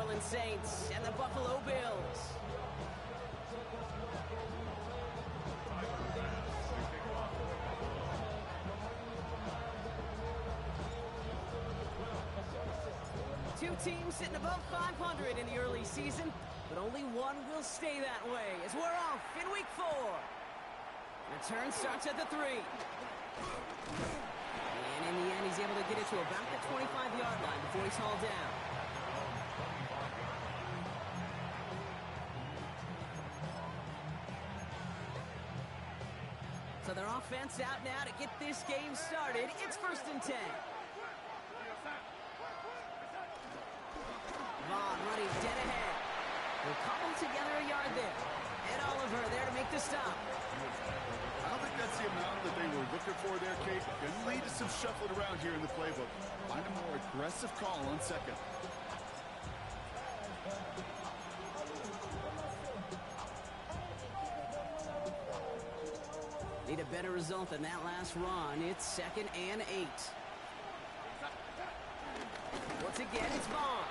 Orleans Saints and the Buffalo Bills. Two teams sitting above 500 in the early season, but only one will stay that way as we're off in week 4. Return starts at the 3. And in the end, he's able to get it to about the 25-yard line before he's hauled down. So their offense out now to get this game started. It's 1st and 10. Vaughn running dead ahead. They'll cobble together a yard there. Ed Oliver there to make the stop. I don't think that's the amount that they were looking for there, Kate. Going to lead to some shuffling around here in the playbook. Find a more aggressive call on 2nd. Need a better result than that last run. It's 2nd and 8. Once again, it's Vaughn.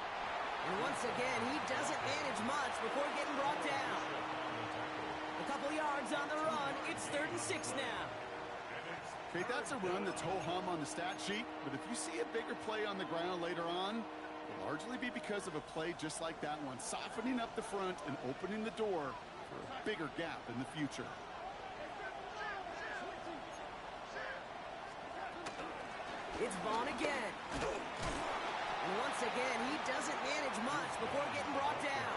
And once again, he doesn't manage much before getting brought down. A couple yards on the run. It's 3rd and 6 now. Okay, that's a run that's ho-hum on the stat sheet, but if you see a bigger play on the ground later on, it'll largely be because of a play just like that one, softening up the front and opening the door for a bigger gap in the future. It's Vaughn again. And once again, he doesn't manage much before getting brought down.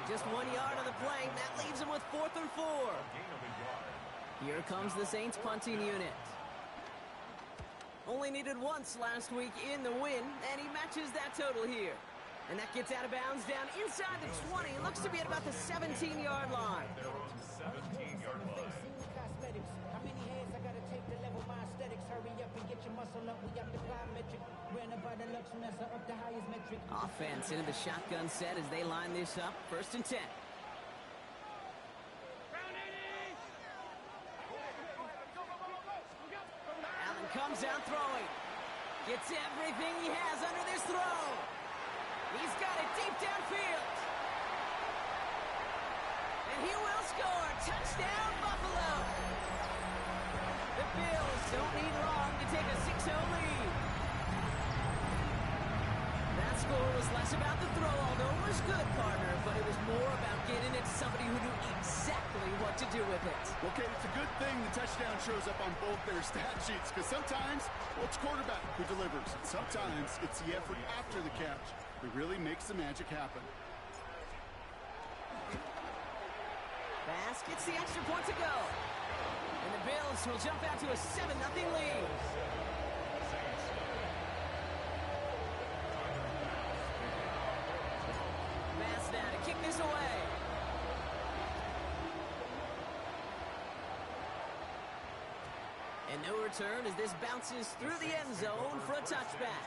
Just 1 yard on the play. That leaves him with 4th and 4. Here comes the Saints punting unit. Only needed once last week in the win, and he matches that total here. And that gets out of bounds down inside the 20. It looks to be at about the 17-yard line. How many heads I gotta take to level my aesthetics? Hurry up and get your muscle up. We got the plyometric. Ran about the Lux Nessa up the highest metric. Offense into the shotgun set as they line this up. 1st and 10. Allen comes out throwing. Gets everything he has under this throw. He's got it deep downfield. And he will score. Touchdown, Buffalo. The Bills don't need long to take a 6-0 lead. That score was less about the throw, although it was good, partner, but it was more about getting it to somebody who knew exactly what to do with it. Okay, it's a good thing the touchdown shows up on both their stat sheets, because sometimes, well, it's quarterback who delivers. And sometimes it's the effort after the catch that really makes the magic happen. Bass gets the extra point to go. And the Bills will jump out to a 7-0 lead. Bass now to kick this away. And no return as this bounces through the end zone for a touchback.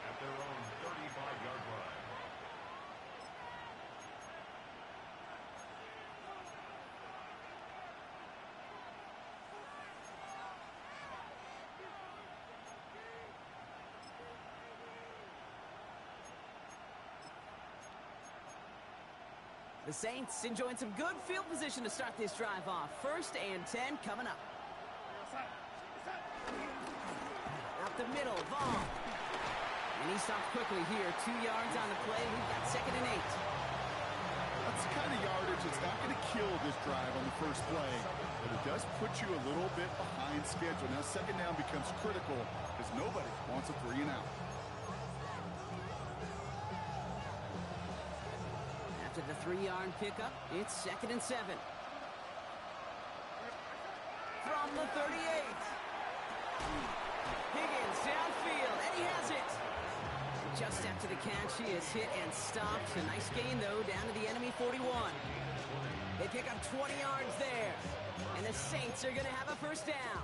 At their own 35-yard line. The Saints enjoying some good field position to start this drive off. 1st and 10 coming up. Out the middle, Vaughn. And he stopped quickly here. 2 yards on the play. We've got 2nd and 8. That's the kind of yardage that's not going to kill this drive on the first play, but it does put you a little bit behind schedule. Now 2nd down becomes critical because nobody wants a 3 and out. After the 3-yard pickup, it's 2nd and 7. From the 38. Higgins downfield, and he has it. Just after the catch, he is hit and stopped. A nice gain, though, down to the enemy 41. They pick up 20 yards there, and the Saints are going to have a 1st down.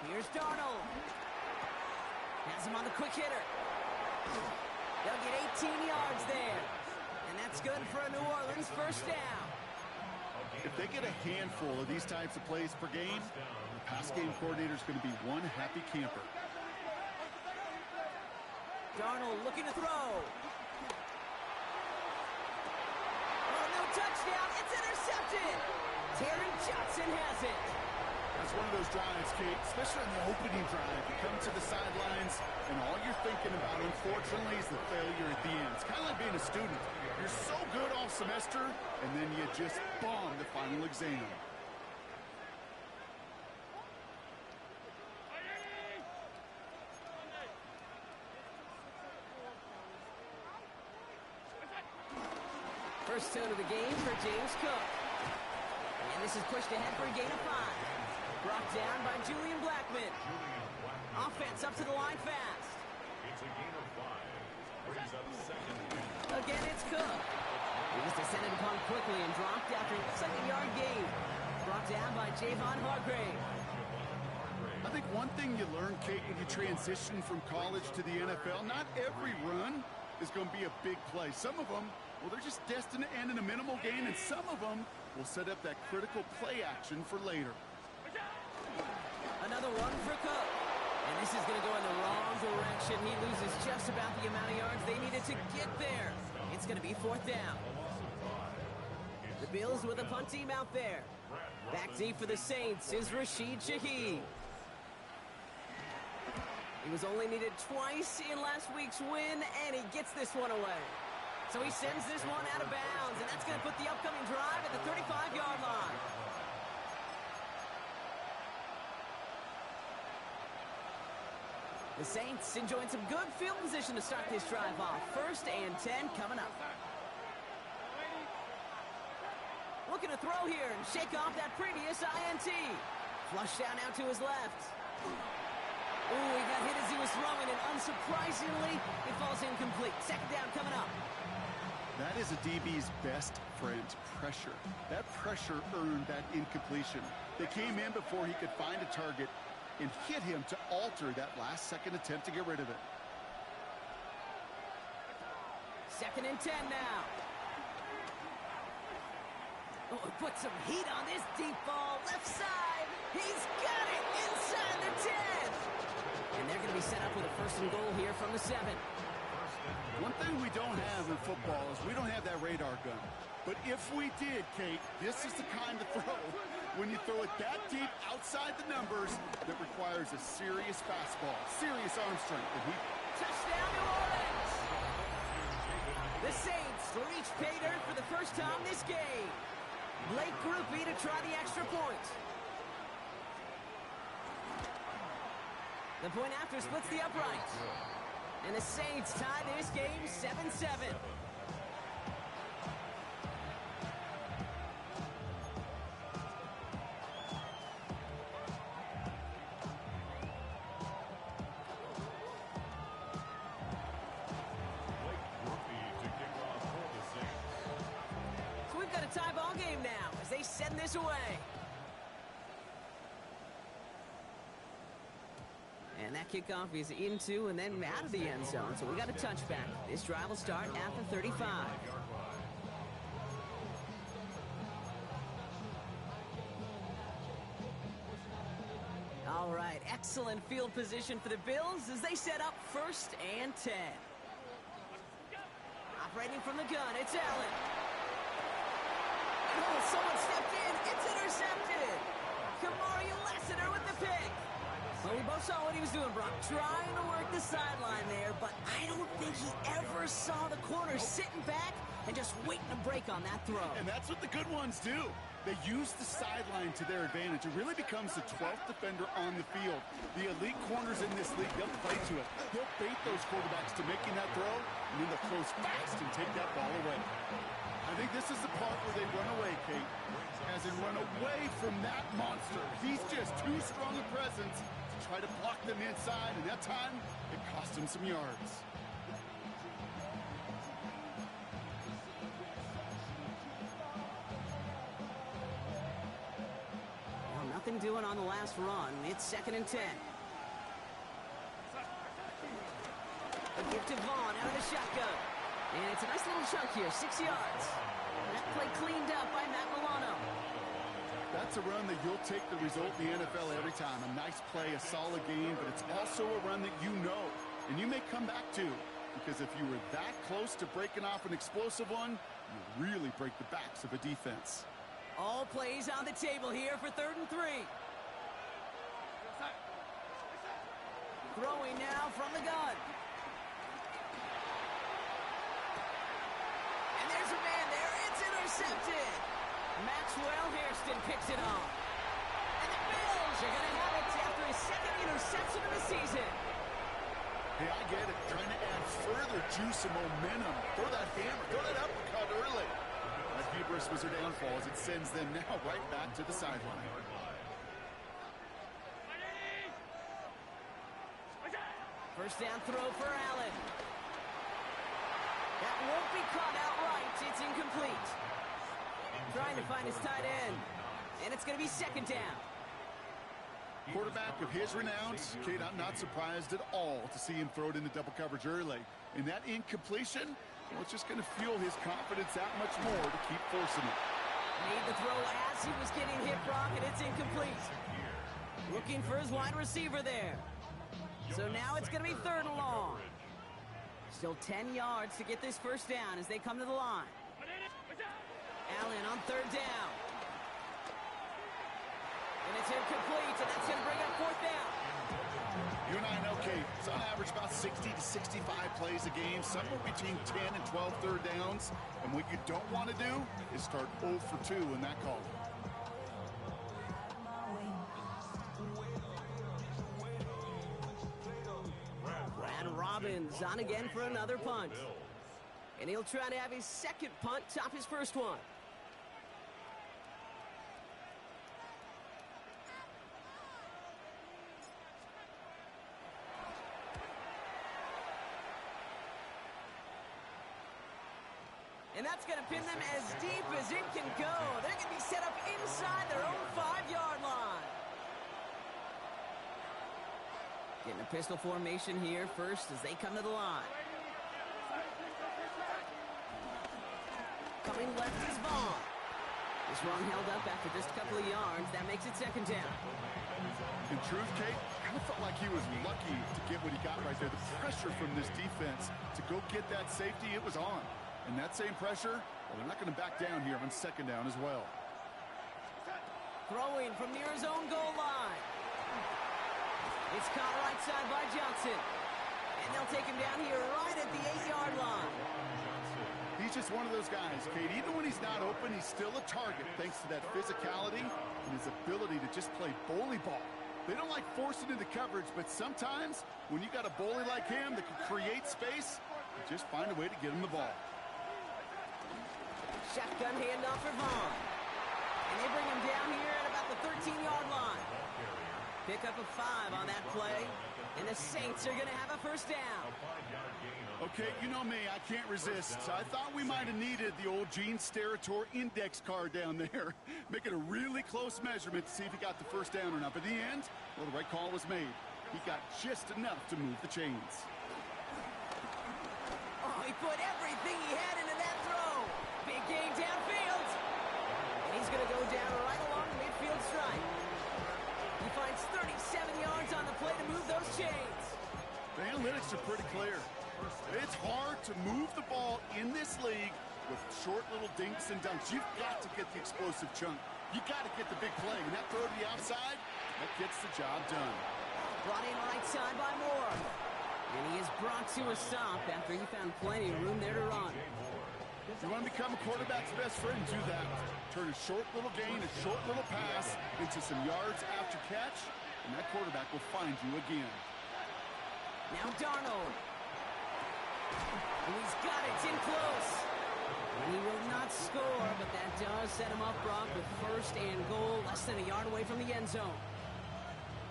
Here's Darnold. Has him on the quick hitter. They'll get 18 yards there. And that's good for a New Orleans 1st down. If they get a handful of these types of plays per game, the pass game coordinator is going to be one happy camper. Darnold looking to throw. Oh, no touchdown. It's intercepted. Terry Johnson has it. That's one of those drives, Kate, especially on the opening drive. You come to the sidelines, and all you're thinking about, unfortunately, is the failure at the end. It's kind of like being a student. You're so good all semester, and then you just bomb the final exam. First tone of the game for James Cook. And this is pushed ahead for a gain of 5. Brought down by Julian Blackmon. Offense up to the line fast. It's a gain of 5. Brings up second. Again, it's Cook. He was descended upon quickly and dropped after a second-yard gain. Brought down by Javon Hargrave. I think one thing you learn, Kate, when you transition from college to the NFL, not every run is going to be a big play. Some of them, well, they're just destined to end in a minimal gain, and some of them will set up that critical play action for later. Another one for Cook. And this is going to go in the wrong direction. He loses just about the amount of yards they needed to get there. It's going to be 4th down. The Bills with a punt team out there. Back deep for the Saints is Rashid Shaheed. He was only needed twice in last week's win, and he gets this one away. So he sends this one out of bounds, and that's going to put the upcoming drive at the 35-yard line. The Saints enjoying some good field position to start this drive off. 1st and 10 coming up. Looking to throw here and shake off that previous INT. Flush down out to his left. Ooh, he got hit as he was throwing, and unsurprisingly, it falls incomplete. 2nd down coming up. That is a DB's best friend, pressure. That pressure earned that incompletion. They came in before he could find a target and hit him to alter that last-second attempt to get rid of it. 2nd and 10 now. Oh, put some heat on this deep ball. Left side. He's got it inside the 10. And they're going to be set up with a 1st and goal here from the 7. One thing we don't have in football is we don't have that radar gun. But if we did, Kate, this is the kind of throw when you throw it that deep outside the numbers that requires a serious fastball, serious arm strength. And touchdown, New Orleans! The Saints reach pay dirt for the first time this game. Blake Grupe to try the extra point. The point after splits the uprights. And the Saints tie this game 7-7. So we've got a tie ball game now as they send this away. And that kickoff is into and then out of the end zone. So we got a touchback. This drive will start at the 35. All right, excellent field position for the Bills as they set up 1st and 10. Operating from the gun, it's Allen. Oh, someone stepped in. It's intercepted. Kamari Lassiter with the pick. Well, we both saw what he was doing, Brock, trying to work the sideline there, but I don't think he ever saw the corner sitting back and just waiting to break on that throw. And that's what the good ones do. They use the sideline to their advantage. It really becomes the 12th defender on the field. The elite corners in this league, they'll play to it. They'll bait those quarterbacks to making that throw, and then they'll close fast and take that ball away. I think this is the part where they run away, Kate. As in run away from that monster. He's just too strong a presence to try to block them inside, and that time, it cost him some yards. Well, nothing doing on the last run. It's 2nd and 10. A give to Vaughn out of the shotgun. And it's a nice little chunk here, 6 yards. That play cleaned up by Matt Milano. that's a run that you'll take the result in the NFL every time. A nice play, a solid game, but it's also a run that you know, and you may come back to. Because if you were that close to breaking off an explosive one, you really break the backs of a defense. All plays on the table here for 3rd and 3. Throwing now from the gun. And there's a man there. It's intercepted. Maxwell Hairston picks it off. And the Bills are going to have it after his 2nd interception of the season. Hey, I get it. Trying to add further juice and momentum. Throw that hammer. Throw that uppercut early. That hubris was their downfall as it sends them now right back to the sideline. First down throw for Allen. That won't be caught outright. It's incomplete. Trying to find his tight end. And it's going to be 2nd down. Quarterback of his renowns, Kate, I'm not surprised at all to see him throw it into double coverage early. And that incompletion, well, it's just going to fuel his confidence that much more to keep forcing it. Made the throw as he was getting hit, Brock, and it's incomplete. Looking for his wide receiver there. So now it's going to be 3rd and long. Still 10 yards to get this first down as they come to the line. Allen on 3rd down. And it's incomplete, and that's going to bring up 4th down. You and I know, Kate, it's on average about 60 to 65 plays a game, somewhere between 10 and 12 third downs. And what you don't want to do is start 0 for 2 in that call. Brad Robbins on again for another punt. And he'll try to have his 2nd punt top his 1st one. And that's going to pin them as deep as it can go. They're going to be set up inside their own 5-yard line. Getting a pistol formation here first as they come to the line. Coming left is Vaughn. This run held up after just a couple of yards. That makes it 2nd down. In truth, Kate, kind of felt like he was lucky to get what he got right there. The pressure from this defense to go get that safety, it was on. And that same pressure, well, they're not going to back down here on 2nd down as well. Throwing from near his own goal line. It's caught right side by Johnson. And they'll take him down here right at the 8-yard line. He's just one of those guys, Kate. Even when he's not open, he's still a target thanks to that physicality and his ability to just play bully ball. They don't like forcing into coverage, but sometimes when you got a bully like him that can create space, you just find a way to get him the ball. Shotgun handoff for Vaughn. And they bring him down here at about the 13-yard line. Pick up a 5 on that play. And the Saints are going to have a first down. Okay, you know me, I can't resist. I thought we might have needed the old Gene Steratore index card down there. Make it a really close measurement to see if he got the first down or not. But in the end, well, the right call was made. He got just enough to move the chains. Oh, he put everything he had into that throw. Big gain downfield. And he's going to go down right along the midfield stripe. He finds 37 yards on the play to move those chains. The analytics are pretty clear. It's hard to move the ball in this league with short little dinks and dunks. You've got to get the explosive chunk. You got to get the big play. And that throw to the outside, that gets the job done. Brought in right side by Moore. And he is brought to a stop after he found plenty of room there to run. You want to become a quarterback's best friend, do that. Turn a short little gain, a short little pass into some yards after catch, and that quarterback will find you again. Now Darnold. And he's got it. It's in close. And he will not score, but that does set him up, Brock, with 1st and goal, less than a yard away from the end zone.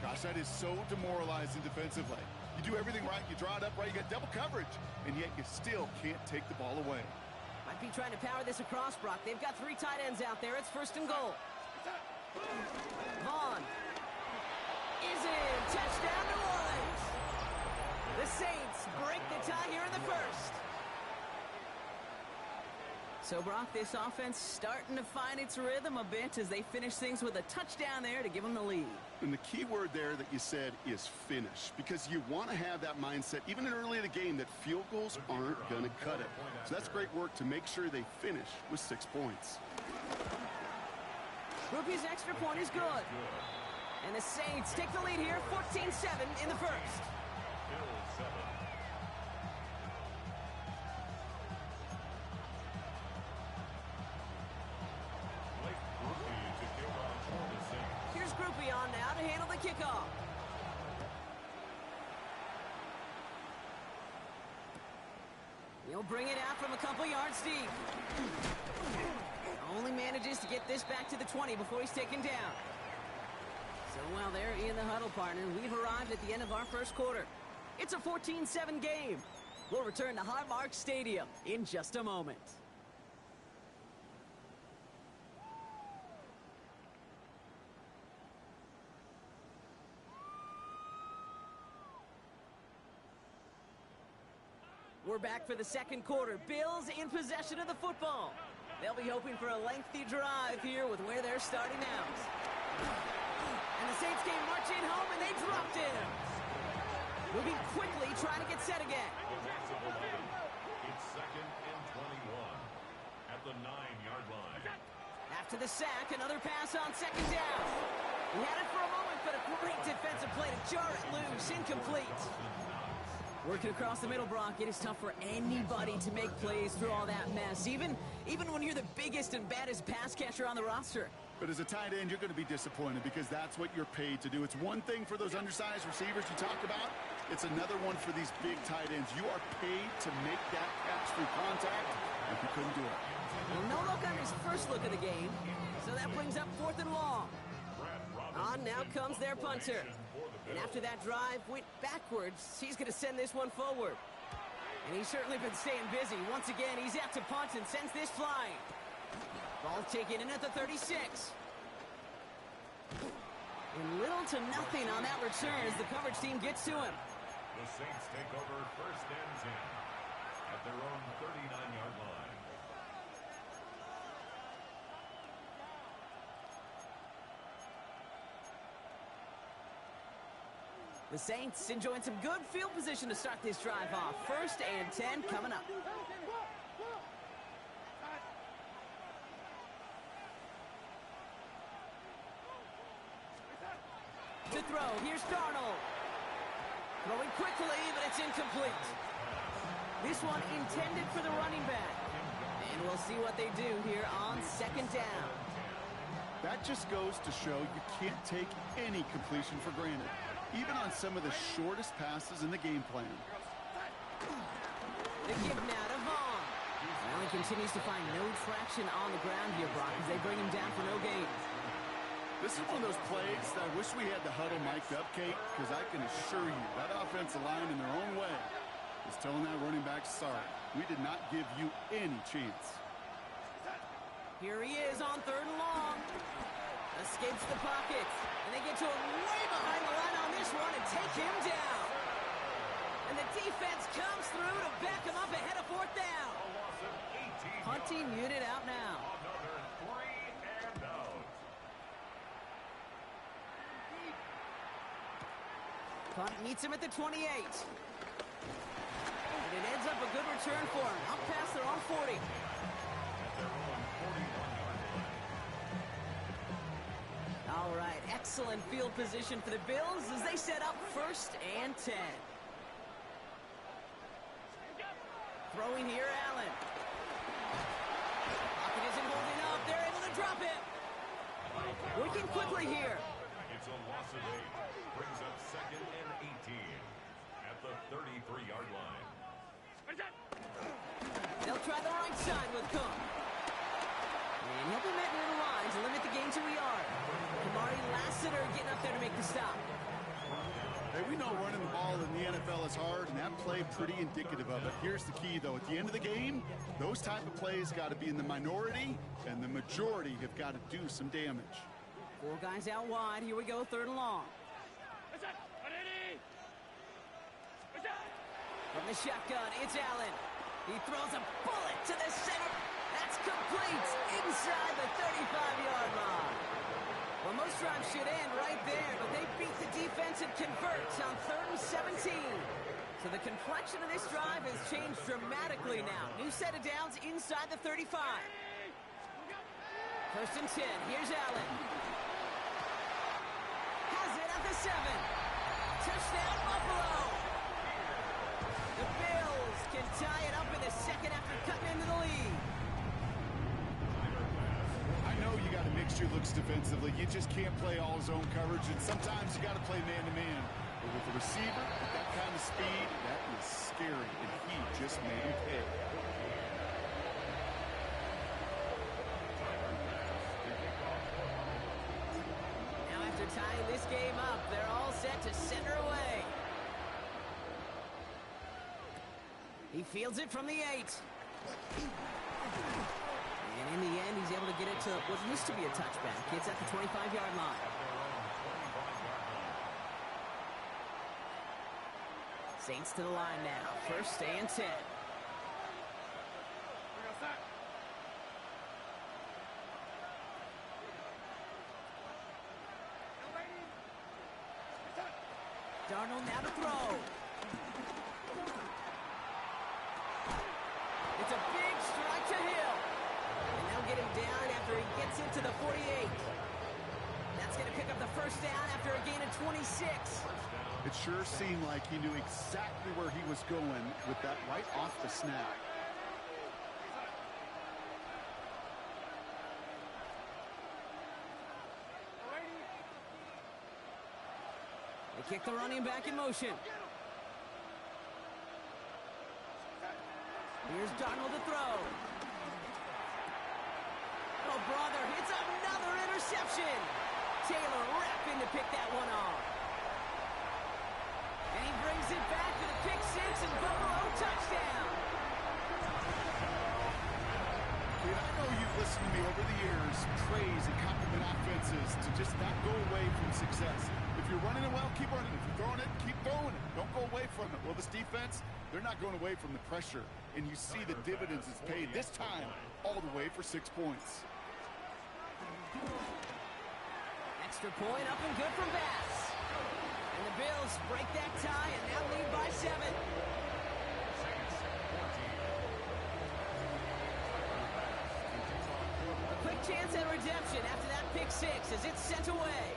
Gosh, that is so demoralizing defensively. You do everything right, you draw it up right, you get double coverage, and yet you still can't take the ball away. Might be trying to power this across, Brock. They've got 3 tight ends out there. It's 1st and goal. Vaughn is in. Touchdown, New Orleans. The Saints break the tie here in the 1st. So, Brock, this offense starting to find its rhythm a bit as they finish things with a touchdown there to give them the lead. And the key word there that you said is finish, because you want to have that mindset, even early in the game, that field goals aren't going to cut it. So that's great work to make sure they finish with 6 points. Rupee's extra point is good. And the Saints take the lead here, 14-7 in the first. Bills 7. Here's Groupie on now to handle the kickoff. He'll bring it out from a couple yards deep. Only manages to get this back to the 20 before he's taken down. So while they're in the huddle, partner, we've arrived at the end of our first quarter. It's a 14-7 game. We'll return to Highmark Stadium in just a moment. We're back for the second quarter. Bills in possession of the football. They'll be hoping for a lengthy drive here with where they're starting out. And the Saints came marching home, and they dropped in. Moving quickly, trying to get set again. It's 2nd and 21 at the 9-yard line. After the sack, another pass on second down. He had it for a moment, but a great defensive play to jar it loose. Incomplete. Working across the middle, Brock, it is tough for anybody to make plays through all that mess, even when you're the biggest and baddest pass catcher on the roster. But as a tight end, you're going to be disappointed because that's what you're paid to do. It's one thing for those undersized receivers you talk about. It's another one for these big tight ends. You are paid to make that catch through contact, and you couldn't do it. Well, no look on his first look of the game, so that brings up 4th and long. On now comes their punter. And after that drive went backwards, he's going to send this one forward. And he's certainly been staying busy. Once again, he's out to punt and sends this flying. Ball taken in at the 36. And little to nothing on that return as the coverage team gets to him. The Saints take over 1st and 10 at their own 39-yard line. The Saints enjoying some good field position to start this drive off. 1st and 10 coming up. To throw, here's Darnold. Throwing quickly, but it's incomplete. This one intended for the running back. And we'll see what they do here on 2nd down. That just goes to show you can't take any completion for granted, even on some of the shortest passes in the game plan. The give now to Vaughn. Well, he continues to find no traction on the ground here, Brock, as they bring him down for no gain. This is one of those plays that I wish we had the huddle mic'd up, Kate, because I can assure you that offensive line in their own way is telling that running back, sorry, we did not give you any chance. Here he is on 3rd and long. Escapes the pocket. And they get to him way behind the line on this one and take him down. And the defense comes through to back him up ahead of 4th down. Punting unit out now. Another 3 and out. Punt meets him at the 28. And it ends up a good return for him. Up past their own 40. All right, excellent field position for the Bills as they set up 1st and 10. Throwing here, Allen. Pocket isn't holding up. They're able to drop it. Working quickly here. It's a loss of 8. Brings up 2nd and 18 at the 33-yard line. They'll try the right side with Cook. And he'll be met near the line to limit the gain to a yard. Kamari Lassiter getting up there to make the stop. Hey, we know running the ball in the NFL is hard, and that play pretty indicative of it. Here's the key, though. At the end of the game, those type of plays got to be in the minority, and the majority have got to do some damage. 4 guys out wide. Here we go, 3rd and long. From the shotgun, it's Allen. He throws a bullet to the center. That's complete inside the 35-yard line. Well, most drives should end right there, but they beat the defense and convert on 3rd and 17. So the complexion of this drive has changed dramatically now. New set of downs inside the 35. 1st and 10. Here's Allen. Has it at the 7. Touchdown, Buffalo. The Bills can tie it up in the second after cutting into the lead. I know you got a mixture looks defensively. You just can't play all zone coverage, and sometimes you got to play man-to-man. But with the receiver, with that kind of speed, that is scary, and he just made him pay. Now after tying this game up, they're all set to center away. He fields it from the 8. And in the end, he's able to get it to what used to be a touchback. It's at the 25-yard line. Saints to the line now. 1st and 10. Darnold now to throw. It's a big strike to Hill. And they'll get him down after he gets into the 48. That's going to pick up the 1st down after a gain of 26. It sure seemed like he knew exactly where he was going with that right off the snap. They kick the running back in motion. Here's Darnold to throw. Oh, brother, it's another interception. Taylor rapping to pick that one off. And he brings it back to the pick 6 and Buffalo touchdown. Kid, I know you've listened to me over the years, praise and compliment offenses to just not go away from success. If you're running it well, keep running. If you're throwing it, keep throwing it. Don't go away from it. Well, this defense, they're not going away from the pressure. And you see the dividends it's paid this time all the way for 6 points. Extra point up and good from Bass. And the Bills break that tie and now lead by 7. A quick chance at redemption after that pick 6 as it's sent away.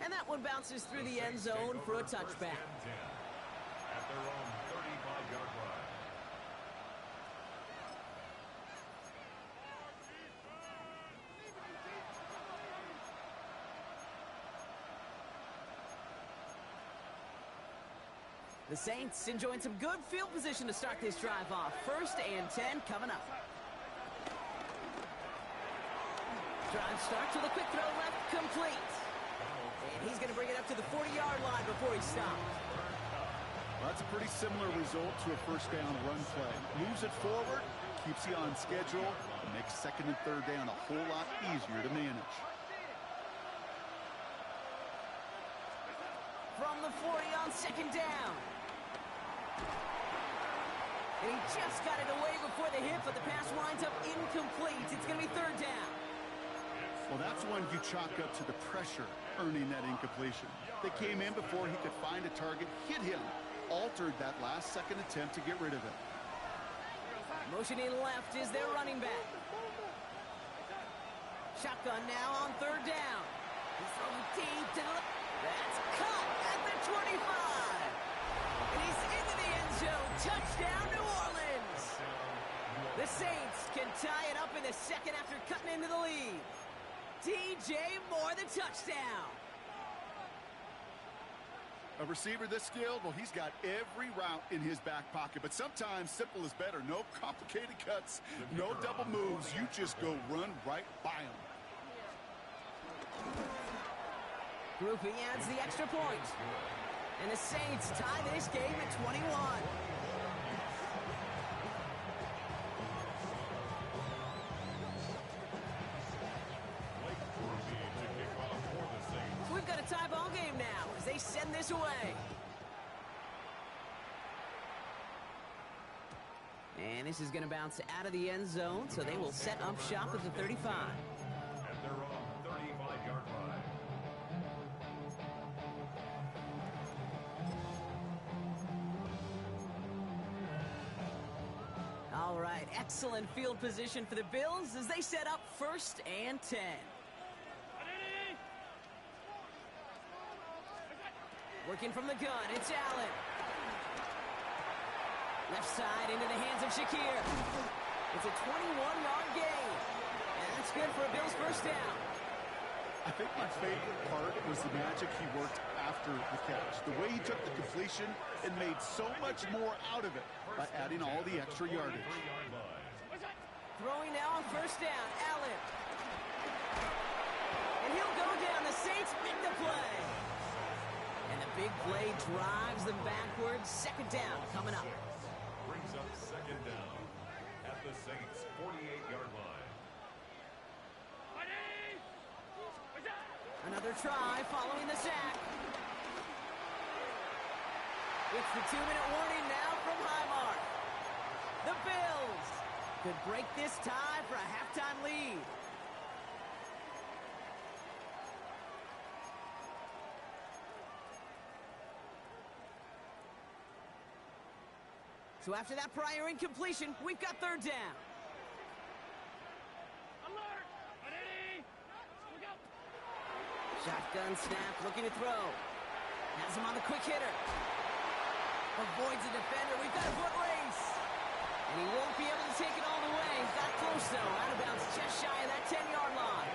And that one bounces through the end zone for a touchback. At their own 35-yard line. The Saints enjoying some good field position to start this drive off. 1st and 10 coming up. Drive starts with a quick throw left, complete. And he's going to bring it up to the 40-yard line before he stops. Well, that's a pretty similar result to a 1st down run play. Moves it forward, keeps you on schedule, and makes 2nd and 3rd down a whole lot easier to manage. From the 40 on 2nd down. And he just got it away before the hit, but the pass winds up incomplete. It's going to be 3rd down. Well, that's when you chalk up to the pressure earning that incompletion. They came in before he could find a target, hit him, altered that last 2nd attempt to get rid of it. Motion in left is their running back. Shotgun now on 3rd down. He's throwing deep to the left. That's caught at the 25. And he's into the end zone. Touchdown, New Orleans. The Saints can tie it up in the 2nd after cutting into the lead. DJ Moore, the touchdown. A receiver this skilled, well, he's got every route in his back pocket, but sometimes simple is better. No complicated cuts, no double moves. You just go run right by him. Grouping adds the extra point. And the Saints tie this game at 21. We've got a tie ball game now as they send this away. And this is going to bounce out of the end zone, so they will set up shop at the 35. At their own 35-yard line. All right, excellent field position for the Bills as they set up 1st and 10. Working from the gun, it's Allen. Left side into the hands of Shakir. It's a 21-yard gain. And that's good for a Bills first down. I think my favorite part was the magic he worked after the catch. The way he took the completion and made so much more out of it by adding all the extra yardage. Throwing now on 1st down, Allen. And he'll go down. The Saints make the play. And the big play drives them backwards. 2nd down coming up. Brings up 2nd down at the Saints' 48-yard line. Another try following the sack. It's the 2-minute warning now from Highmark. The Bills could break this tie for a halftime lead. So after that prior incompletion, we've got 3rd down. Shotgun snap, looking to throw. Has him on the quick hitter. Avoids the defender. We've got a foot race. And he won't be able to take it all the way. Got close, though. Out of bounds, just shy of that 10-yard line.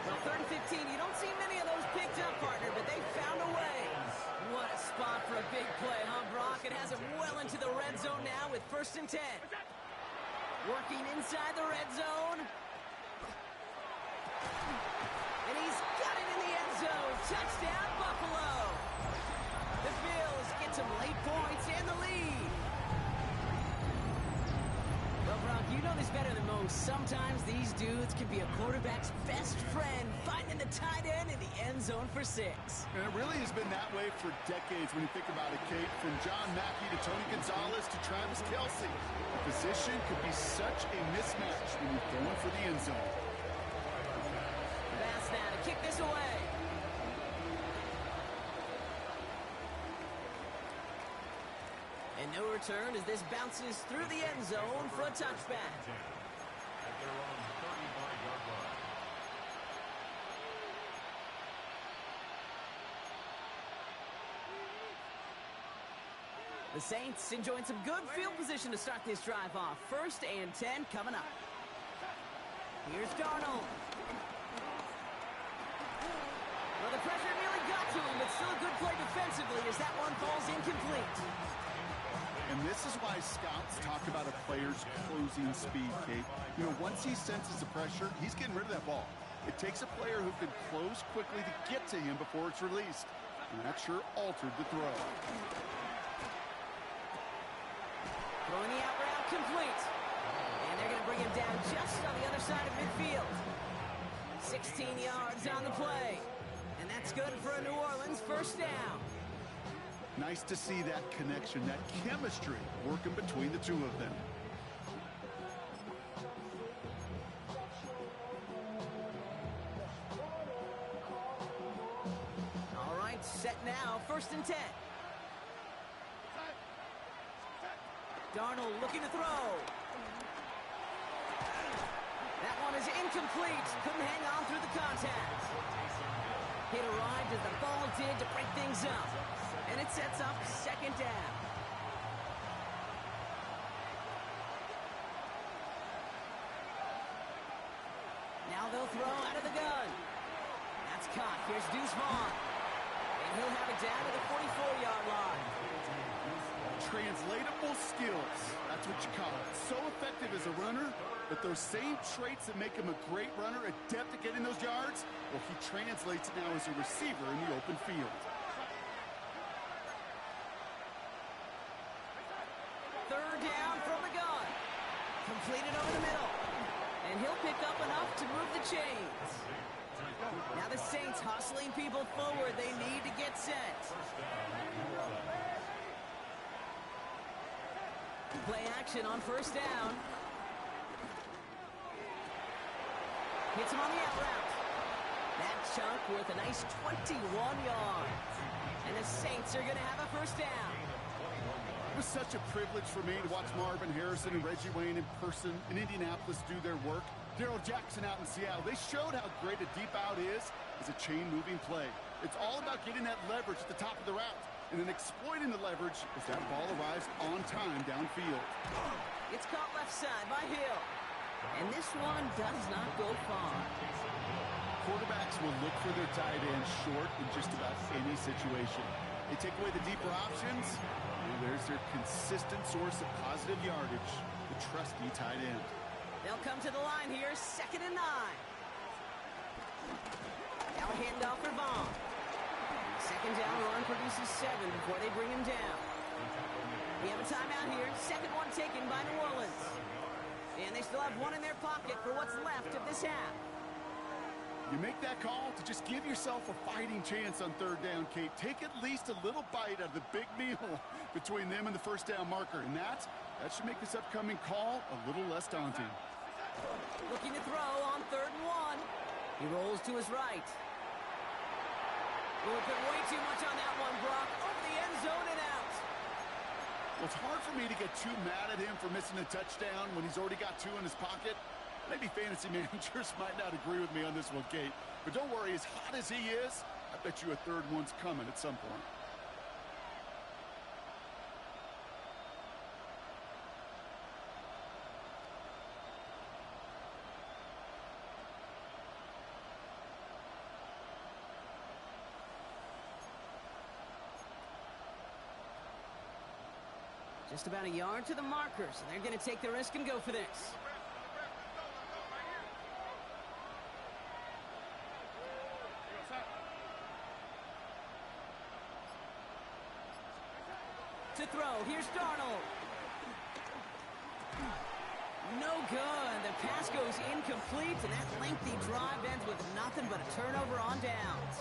Well, 3rd and 15. You don't see many of those picked up, partner, but they found a way. What a spot for a big play, huh, Brock? It has him well into the red zone now with 1st and 10. Working inside the red zone. And he's got it in the end zone. Touchdown, Buffalo. The Bills get some late points and the lead. Well, Brock, you know this better than most. Sometimes these dudes can be a quarterback's best friend, finding the tight end in the end zone for 6. And it really has been that way for decades when you think about it, Kate. From John Mackey to Tony Gonzalez to Travis Kelce. The position could be such a mismatch when you're going for the end zone. Pass now to kick this away. And no return as this bounces through the end zone for a touchback. At their own 35-yard line. The Saints enjoying some good field position to start this drive off. 1st and 10 coming up. Here's Darnold. Well, the pressure nearly got to him, but still a good play defensively as that one falls incomplete. And this is why scouts talk about a player's closing speed, Kate. You know, once he senses the pressure, he's getting rid of that ball. It takes a player who can close quickly to get to him before it's released. And that sure altered the throw. Throwing the out route complete. And they're going to bring him down just on the other side of midfield. 16 yards on the play. And that's good for a New Orleans 1st down. Nice to see that connection, that chemistry working between the two of them. All right, set now, 1st and 10. Darnold looking to throw. That one is incomplete. Couldn't hang on through the contact. Hit arrived as the ball did to break things up. And it sets up 2nd down. Now they'll throw out of the gun. That's caught. Here's Deuce Vaughn. And he'll have it down to the 44-yard line. Translatable skills. That's what you call it. So effective as a runner, but those same traits that make him a great runner, adept at getting those yards, well, he translates it now as a receiver in the open field. 3rd down from the gun. Completed over the middle. And he'll pick up enough to move the chains. Now the Saints hustling people forward. They need to get set. Play action on first down. Hits him on the out route. That chunk worth a nice 21 yards. And the Saints are going to have a first down. It was such a privilege for me to watch Marvin Harrison and Reggie Wayne in person in Indianapolis do their work. Darrell Jackson out in Seattle. They showed how great a deep out is as a chain-moving play. It's all about getting that leverage at the top of the route and then exploiting the leverage as that ball arrives on time downfield. It's caught left side by Hill. And this one does not go far. Quarterbacks will look for their tight end short in just about any situation. They take away the deeper options, and there's their consistent source of positive yardage, the trusty tight end. They'll come to the line here, 2nd and 9. Now a handoff for Vaughn. Second down run produces 7 before they bring him down. We have a timeout here, second one taken by New Orleans. And they still have one in their pocket for what's left of this half. You make that call to just give yourself a fighting chance on 3rd down, Kate. Take at least a little bite out of the big meal between them and the first down marker. And that should make this upcoming call a little less daunting. Looking to throw on 3rd and 1. He rolls to his right. We'll put way too much on that one, Brock. Over the end zone and out. Well, it's hard for me to get too mad at him for missing a touchdown when he's already got 2 in his pocket. Maybe fantasy managers might not agree with me on this one, Kate. But don't worry, as hot as he is, I bet you a 3rd one's coming at some point. Just about a yard to the marker, so they're going to take the risk and go for this. To throw, here's Darnold. No good. The pass goes incomplete, and that lengthy drive ends with nothing but a turnover on downs.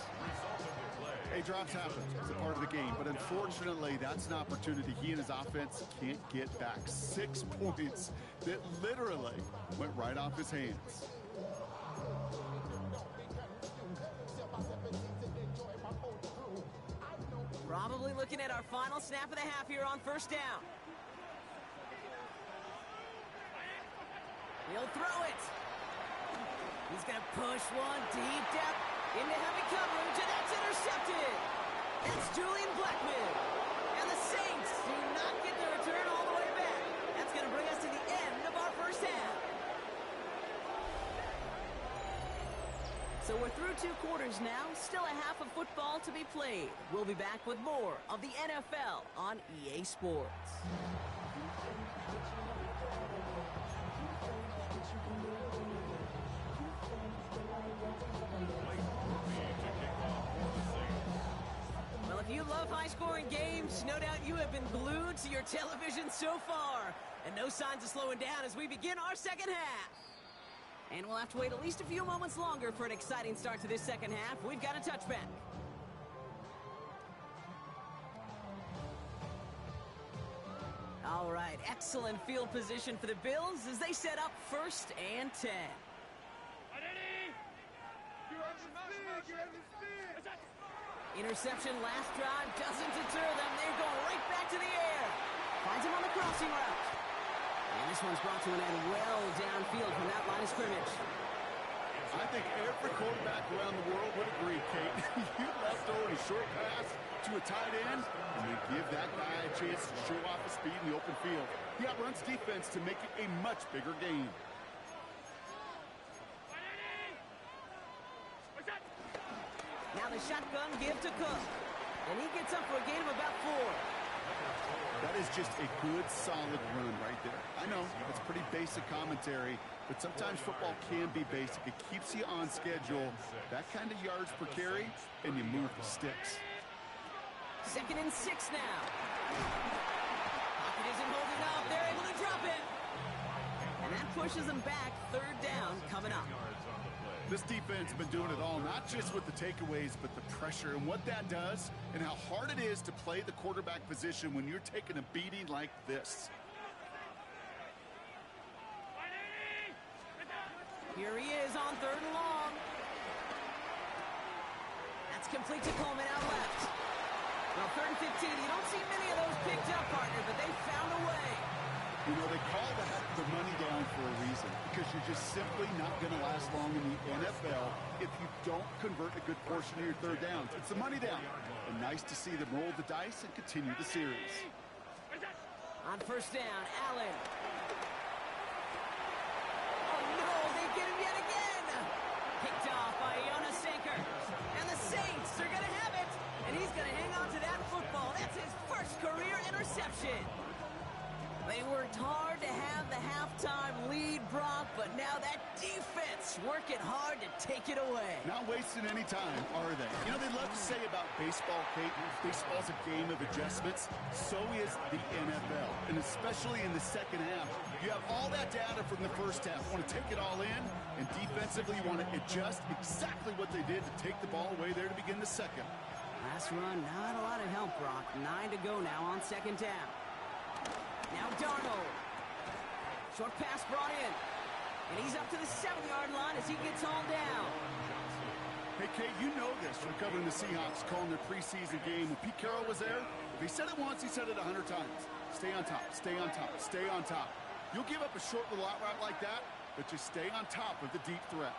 Hey, drops happen. It's a part of the game. But unfortunately, that's an opportunity he and his offense can't get back. 6 points that literally went right off his hands. Probably looking at our final snap of the half here on first down. He'll throw it. He's going to push one deep depth into heavy coverage, and that's intercepted. That's Julian Blackmon. And the Saints do not get the return all the way back. That's going to bring us to the end of our first half. So we're through 2 quarters now. Still a half of football to be played. We'll be back with more of the NFL on EA Sports. Well, if you love high-scoring games, no doubt you have been glued to your television so far. And no signs of slowing down as we begin our second half. And we'll have to wait at least a few moments longer for an exciting start to this second half. We've got a touchback. All right, excellent field position for the Bills as they set up 1st and 10. Interception last drive doesn't deter them. They're going right back to the air. Finds him on the crossing route. And this one's brought to an end well downfield from that line of scrimmage. I think every quarterback around the world would agree, Kate. You left over a short pass to a tight end, and you give that guy a chance to show off his speed in the open field. He outruns defense to make it a much bigger gain. Now the shotgun give to Cook. And he gets up for a gain of about 4. That is just a good, solid run right there. I know, it's pretty basic commentary, but sometimes football can be basic. It keeps you on schedule. That kind of yards per carry, and you move the sticks. 2nd and 6 now. Pocket isn't holding up. They're able to drop it. And that pushes them back. 3rd down coming up. This defense has been doing it all, not just with the takeaways, but the pressure and what that does and how hard it is to play the quarterback position when you're taking a beating like this. Here he is on 3rd and long. That's complete to Coleman out left. Well, 3rd and 15. You don't see many of those picked up, partner, but they found a way. You know, they call the money down for a reason, because you're just simply not going to last long in the NFL if you don't convert a good portion of your 3rd downs. It's the money down. And nice to see them roll the dice and continue the series. On 1st down, Allen. Oh, no, they get him yet again. Picked off by Jonas Sanker. And the Saints are going to have it. And he's going to hang on to that football. That's his first career interception. They worked hard to have the halftime lead, Brock, but now that defense working hard to take it away. Not wasting any time, are they? You know, they love to say about baseball, Kate, baseball's a game of adjustments. So is the NFL, and especially in the second half. You have all that data from the first half. You want to take it all in, and defensively you want to adjust exactly what they did to take the ball away there to begin the second. Last run, not a lot of help, Brock. 9 to go now on 2nd down. Now Darnold. Short pass brought in. And he's up to the 7-yard line as he gets hauled down. Hey, Kate, you know this from covering the Seahawks, calling their preseason game. When Pete Carroll was there, if he said it once, he said it 100 times. Stay on top, stay on top, stay on top. You'll give up a short little out route like that, but just stay on top of the deep threat.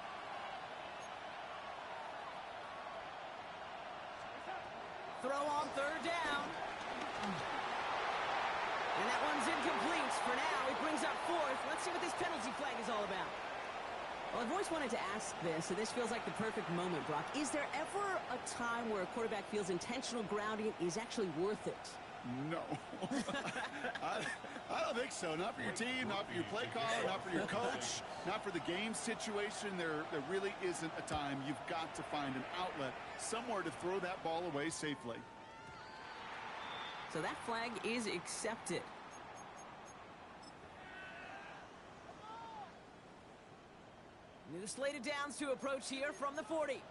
Throw on 3rd down. And that one's incomplete for now. It brings up 4th. Let's see what this penalty flag is all about. Well, I've always wanted to ask this, and this feels like the perfect moment, Brock. Is there ever a time where a quarterback feels intentional grounding is actually worth it? No. I don't think so. Not for your team, not for your play caller, not for your coach, not for the game situation. There really isn't a time. You've got to find an outlet, somewhere to throw that ball away safely. So that flag is accepted. New slated downs to approach here from the 40.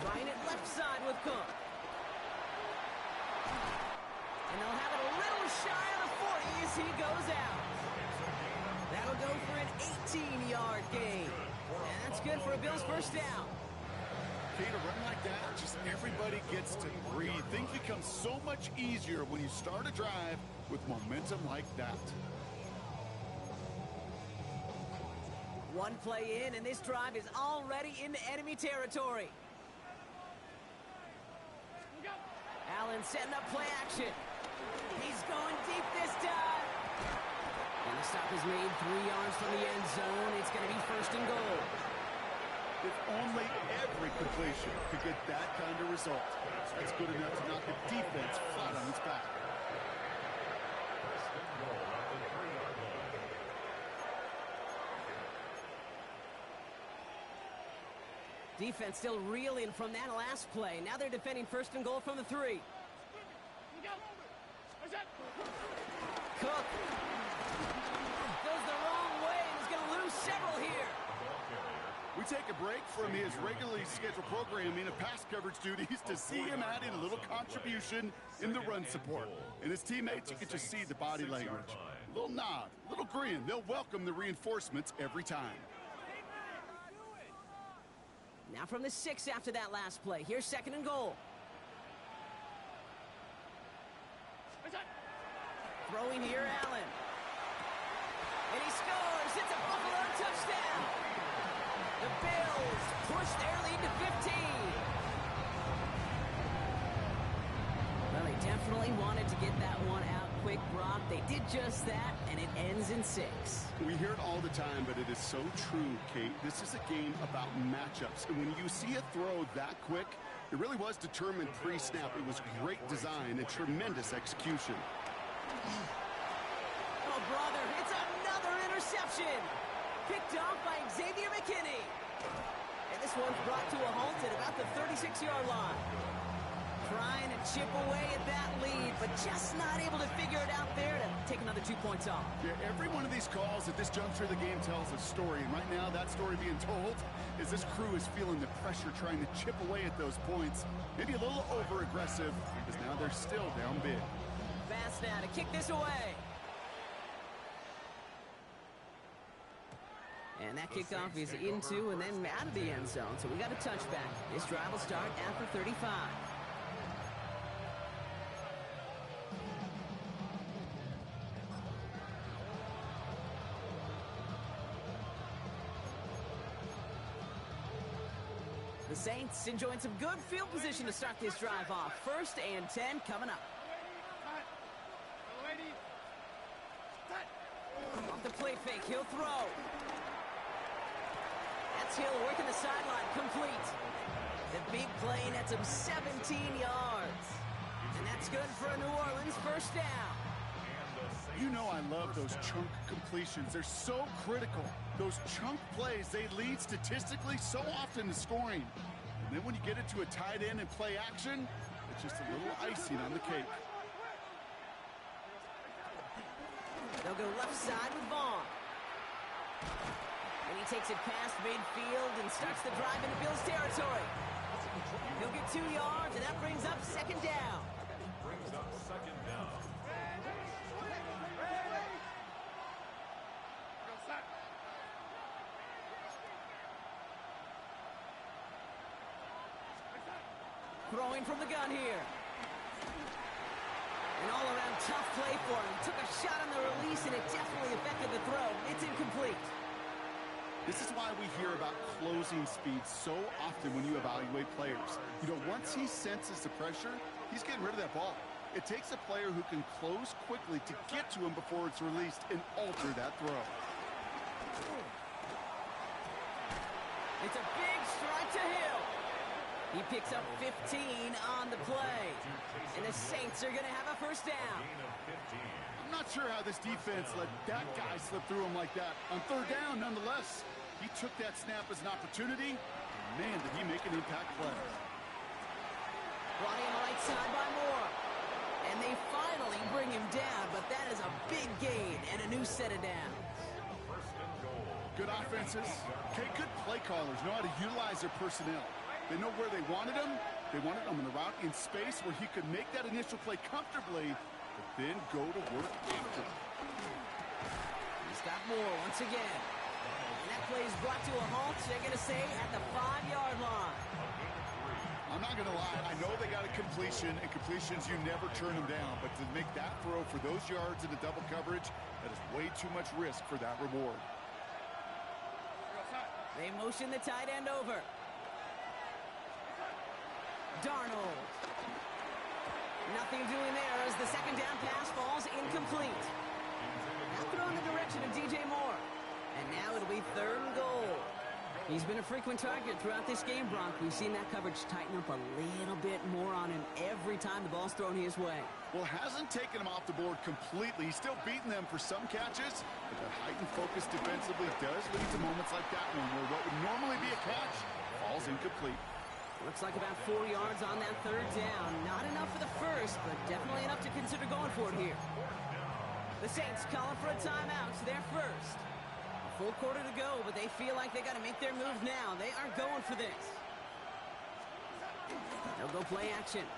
Trying it left side with Cook. And they'll have it a little shy of the 40 as he goes out. That'll go for an 18-yard gain. And that's good for a Bills 1st down. Kate, a run like that, just everybody gets to breathe. Things become so much easier when you start a drive with momentum like that. One play in, and this drive is already into enemy territory. Allen setting up play action. He's going deep this time. And the stop is made 3 yards from the end zone. It's going to be 1st and goal. If only every completion could get that kind of result. That's good enough to knock the defense flat on its back. Defense still reeling from that last play. Now they're defending 1st and goal from the 3. Cook goes the wrong way and is going to lose several here. We take a break from his regularly scheduled programming of pass coverage duties to see him add in a little contribution in the run support. And his teammates, you can just see the body language. A little nod, a little grin. They'll welcome the reinforcements every time. Now from the 6 after that last play. Here's 2nd and goal. Throwing here, Allen. And he scores. It's a Buffalo touchdown. The Bills push their lead to 15. Well, they definitely wanted to get that one out quick, Brock. They did just that, and it ends in 6. We hear it all the time, but it is so true, Kate. This is a game about matchups. And when you see a throw that quick, it really was determined pre-snap. It was great design and tremendous execution. Oh, brother, it's another interception. Picked off by Xavier McKinney. And this one's brought to a halt at about the 36-yard line. trying to chip away at that lead, but just not able to figure it out there to take another 2 points off. Yeah, every one of these calls at this juncture of the game tells a story, and right now that story being told is this crew is feeling the pressure trying to chip away at those points. Maybe a little over-aggressive, because now they're still down big. Fast now to kick this away. And that kickoff is into and then out of the end zone, so we got a touchback. This drive will start after 35. The Saints enjoying some good field position to start this drive off. 1st and 10 coming up. Off the play fake, he'll throw. That's Hill working the sideline, complete. The big play nets him 17 yards. And that's good for a New Orleans 1st down. You know I love those chunk completions. They're so critical. Those chunk plays, they lead statistically so often to scoring. And then when you get it to a tight end and play action, it's just a little icing on the cake. They'll go left side with Vaughn. And he takes it past midfield and starts the drive into Bills territory. He'll get 2 yards, and that brings up 2nd down. Brings up 2nd down. Throwing from the gun here. An all-around tough play for him. Took a shot on the release, and it definitely affected the throw. It's incomplete. This is why we hear about closing speed so often when you evaluate players. You know, once he senses the pressure, he's getting rid of that ball. It takes a player who can close quickly to get to him before it's released and alter that throw. It's a big strike to Hill. He picks up 15 on the play. And the Saints are going to have a 1st down. I'm not sure how this defense let that guy slip through him like that. On 3rd down, nonetheless, he took that snap as an opportunity. Man, did he make an impact play. Brought in right side by Moore. And they finally bring him down, but that is a big gain and a new set of downs. Good offenses. Okay, good play callers know how to utilize their personnel. They know where they wanted him. They wanted him in the route in space where he could make that initial play comfortably, but then go to work after. He's got Moore once again. And that play is brought to a halt, they're going to say, at the 5-yard line. I'm not going to lie. I know they got a completion, and completions, you never turn them down. But to make that throw for those yards into double coverage, that is way too much risk for that reward. They motion the tight end over. Darnold. Nothing doing there as the 2nd down pass falls incomplete. Now throw in the direction of DJ Moore. And now it'll be 3rd and goal. He's been a frequent target throughout this game, Bronk. We've seen that coverage tighten up a little bit more on him every time the ball's thrown his way. Well, hasn't taken him off the board completely. He's still beating them for some catches, but that heightened focus defensively does lead to moments like that one where what would normally be a catch falls incomplete. Looks like about 4 yards on that 3rd down. Not enough for the 1st, but definitely enough to consider going for it here. The Saints calling for a timeout, so they're 1st. A full quarter to go, but they feel like they got to make their move now. They are going for this. They'll go play action.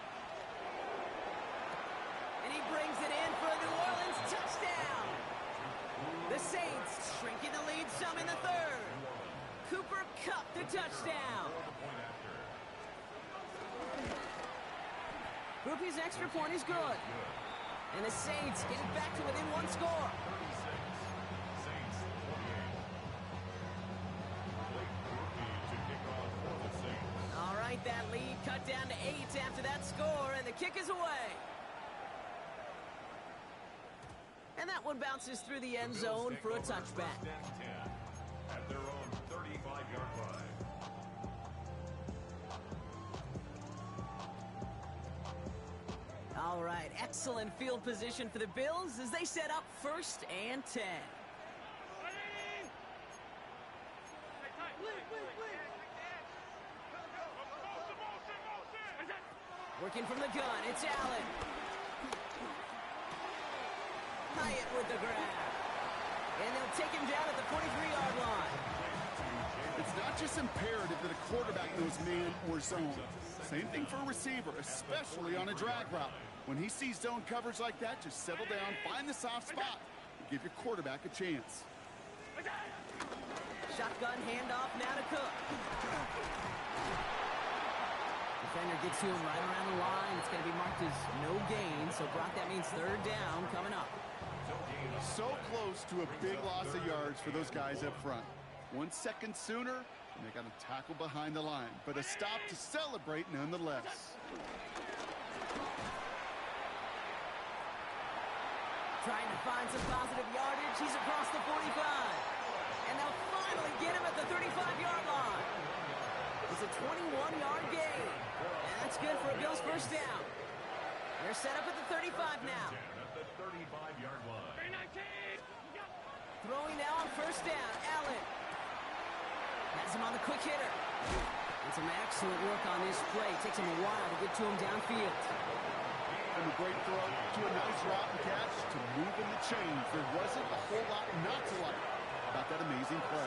And he brings it in for a New Orleans touchdown. The Saints shrinking the lead some in the 3rd. Cooper Kupp the touchdown. Groupie's extra point is good. And the Saints get it back to within 1 score. All right, that lead cut down to 8 after that score, and the kick is away. And that one bounces through the end zone for a touchback. At their own 35-yard line. All right, excellent field position for the Bills as they set up 1st and 10. Working from the gun, it's Allen. Hyatt with the grab. And they'll take him down at the 43-yard line. It's not just imperative that a quarterback knows man or zone. Same thing for a receiver, especially on a drag route. When he sees zone coverage like that, just settle down, find the soft spot, and give your quarterback a chance. Shotgun handoff now to Cook. Defender gets to him right around the line. It's going to be marked as no gain, so Brock, that means third down coming up. So close to a big loss of yards for those guys up front. 1 second sooner, and they got a tackle behind the line, but a stop to celebrate nonetheless. Trying to find some positive yardage. He's across the 45. And they'll finally get him at the 35-yard line. It's a 21-yard gain. And that's good for a Bills first down. They're set up at the 35 now. At the 35-yard line. Throwing now on first down. Allen has him on the quick hitter. And some excellent work on this play. Takes him a while to get to him downfield. From a great throw to a nice route and catch to move in the chains. There wasn't a whole lot not to like about that amazing play.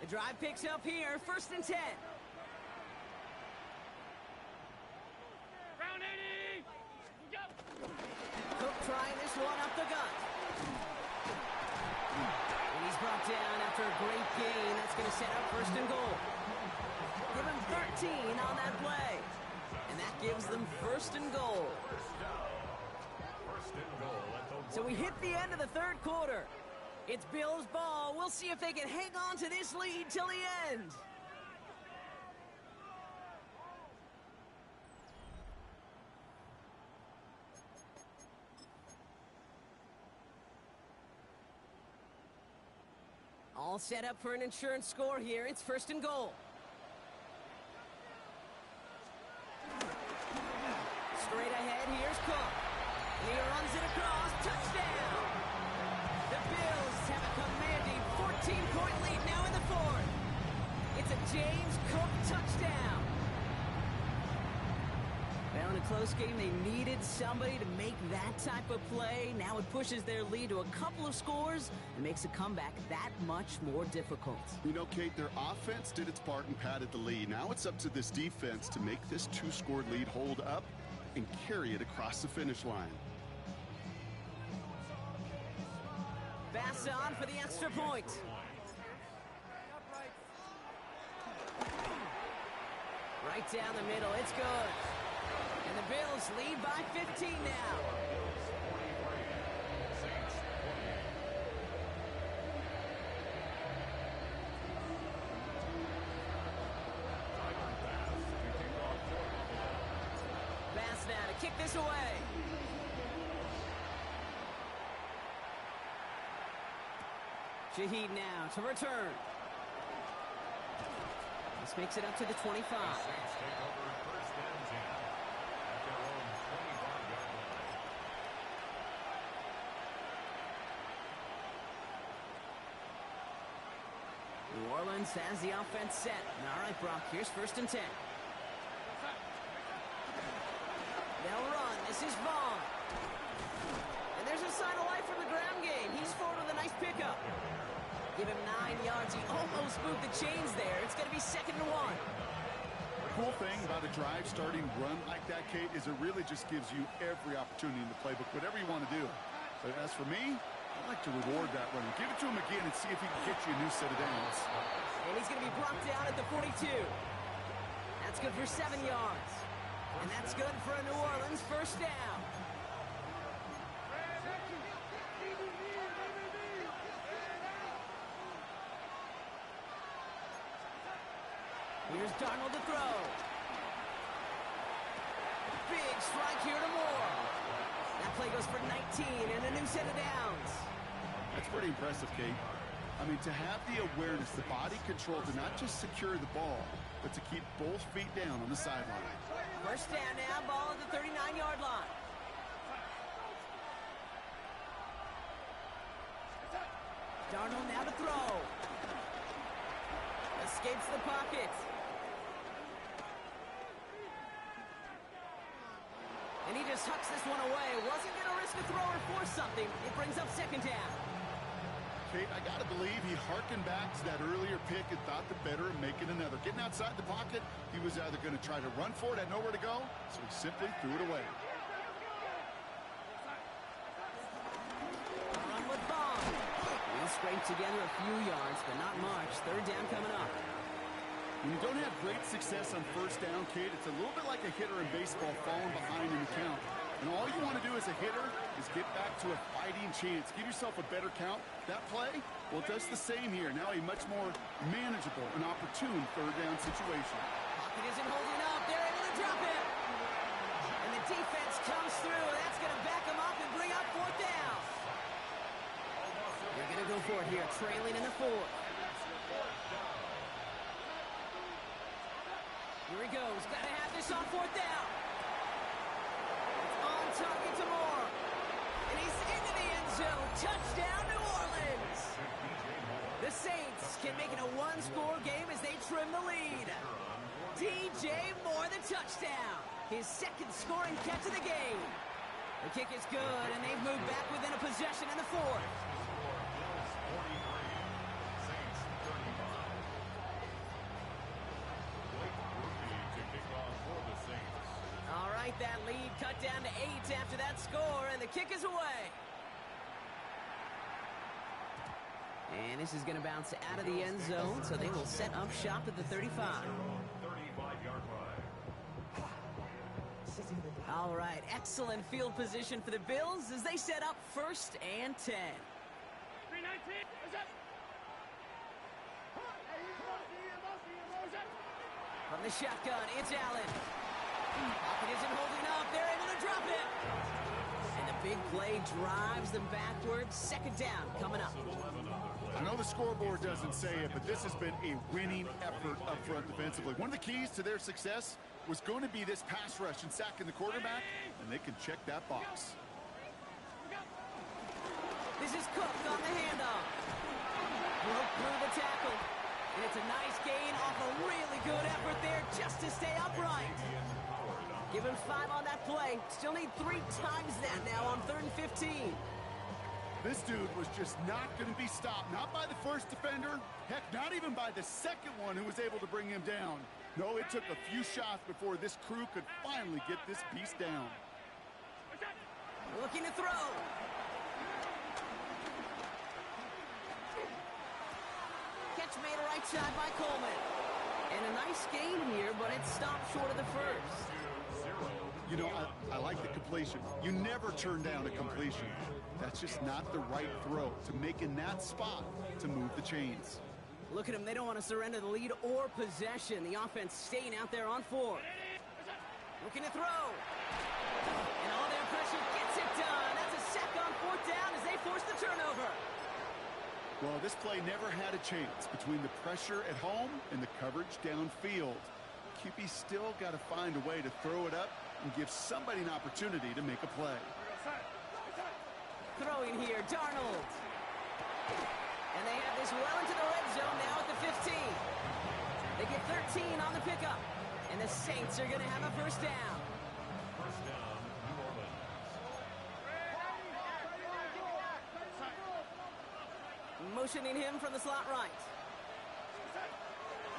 The drive picks up here, 1st and 10. Round 80! Go! Cook trying this one up the gut. And he's brought down after a great gain. That's going to set up 1st and goal. Give him 13 on that play. And that gives them 1st and goal. So we hit the end of the third quarter. It's Bills ball. We'll see if they can hang on to this lead till the end. All set up for an insurance score here. It's 1st and goal. Straight ahead, here's Cook. And he runs it across. Touchdown! The Bills have a commanding 14-point lead now in the fourth. It's a James Cook touchdown. Well, in a close game, they needed somebody to make that type of play. Now it pushes their lead to a couple of scores and makes a comeback that much more difficult. You know, Kate, their offense did its part and padded the lead. Now it's up to this defense to make this 2-score lead hold up and carry it across the finish line. Pass on for the extra point. Right down the middle, it's good. And the Bills lead by 15 now. Pass now to kick this away. Shaheed now to return. This makes it up to the 25. New Orleans has the offense set. All right, Brock, here's 1st and 10. They'll run. This is Vaughn. And there's a sign of life from the ground game. He's forward with a nice pickup. Give him 9 yards. He almost moved the chains there. It's going to be 2nd and 1. The cool thing about a drive starting run like that, Kate, is it really just gives you every opportunity in the playbook, whatever you want to do. But as for me, I like to reward that run. Give it to him again and see if he can get you a new set of downs. And he's going to be brought down at the 42. That's good for 7 yards. And that's good for a New Orleans 1st down. Here's Darnold to throw. Big strike here to Moore. That play goes for 19 and a new set of downs. That's pretty impressive, Kate. I mean, to have the awareness, the body control to not just secure the ball, but to keep both feet down on the sideline. 1st down now, ball at the 39-yard line. Darnold now to throw. Escapes the pocket. And he just hucks this one away. Wasn't going to risk a throw or force something. It brings up second down. Kate, I got to believe he harkened back to that earlier pick and thought the better of making another. Getting outside the pocket, he was either going to try to run for it, had nowhere to go, so he simply threw it away. Run with Bond. He'll scrape together a few yards, but not much. Third down coming up. When you don't have great success on first down, Kate, it's a little bit like a hitter in baseball falling behind in the count. And all you want to do as a hitter is get back to a fighting chance. Give yourself a better count. That play, well, it does the same here. Now a much more manageable and opportune third down situation. Pocket isn't holding up. They're able to drop it. And the defense comes through. That's going to back them up and bring up fourth down. They're going to go for it here, trailing in the fourth. Here he goes. Got to have this on fourth down. On target to Moore. And he's into the end zone. Touchdown, New Orleans. The Saints can make it a one-score game as they trim the lead. DJ Moore, the touchdown. His second scoring catch of the game. The kick is good, and they've moved back within a possession in the fourth. All right, that lead cut down to 8 after that score, and the kick is away. And this is going to bounce out of the end zone, so they will set up shop at the 35. 35-yard line. All right, excellent field position for the Bills as they set up first and 10. 319, what's up? From the shotgun, it's Allen. Pocket isn't holding up. They're able to drop it. And the big play drives them backwards. Second down coming up. I know the scoreboard doesn't say it, but this has been a winning effort up front defensively. One of the keys to their success was going to be this pass rush and sacking the quarterback, and they can check that box. This is Cook on the handoff. Broke through the tackle. And it's a nice gain off a really good effort there just to stay upright. Give him 5 on that play. Still need 3 times that now on 3rd and 15. This dude was just not going to be stopped. Not by the first defender. Heck, not even by the second one who was able to bring him down. No, it took a few shots before this crew could finally get this beast down. Looking to throw. Catch made right side by Coleman. And a nice gain here, but it stopped short of the first. You know, I like the completion. You never turn down a completion. That's just not the right throw to make in that spot to move the chains. Look at them. They don't want to surrender the lead or possession. The offense staying out there on 4. Looking to throw. And all their pressure gets it done. That's a sack on 4th down as they force the turnover. Well, this play never had a chance between the pressure at home and the coverage downfield. QB still got to find a way to throw it up and give somebody an opportunity to make a play. Throwing here, Darnold. And they have this well into the red zone now at the 15. They get 13 on the pickup. And the Saints are going to have a first down. First down, New Orleans. Motioning him from the slot right.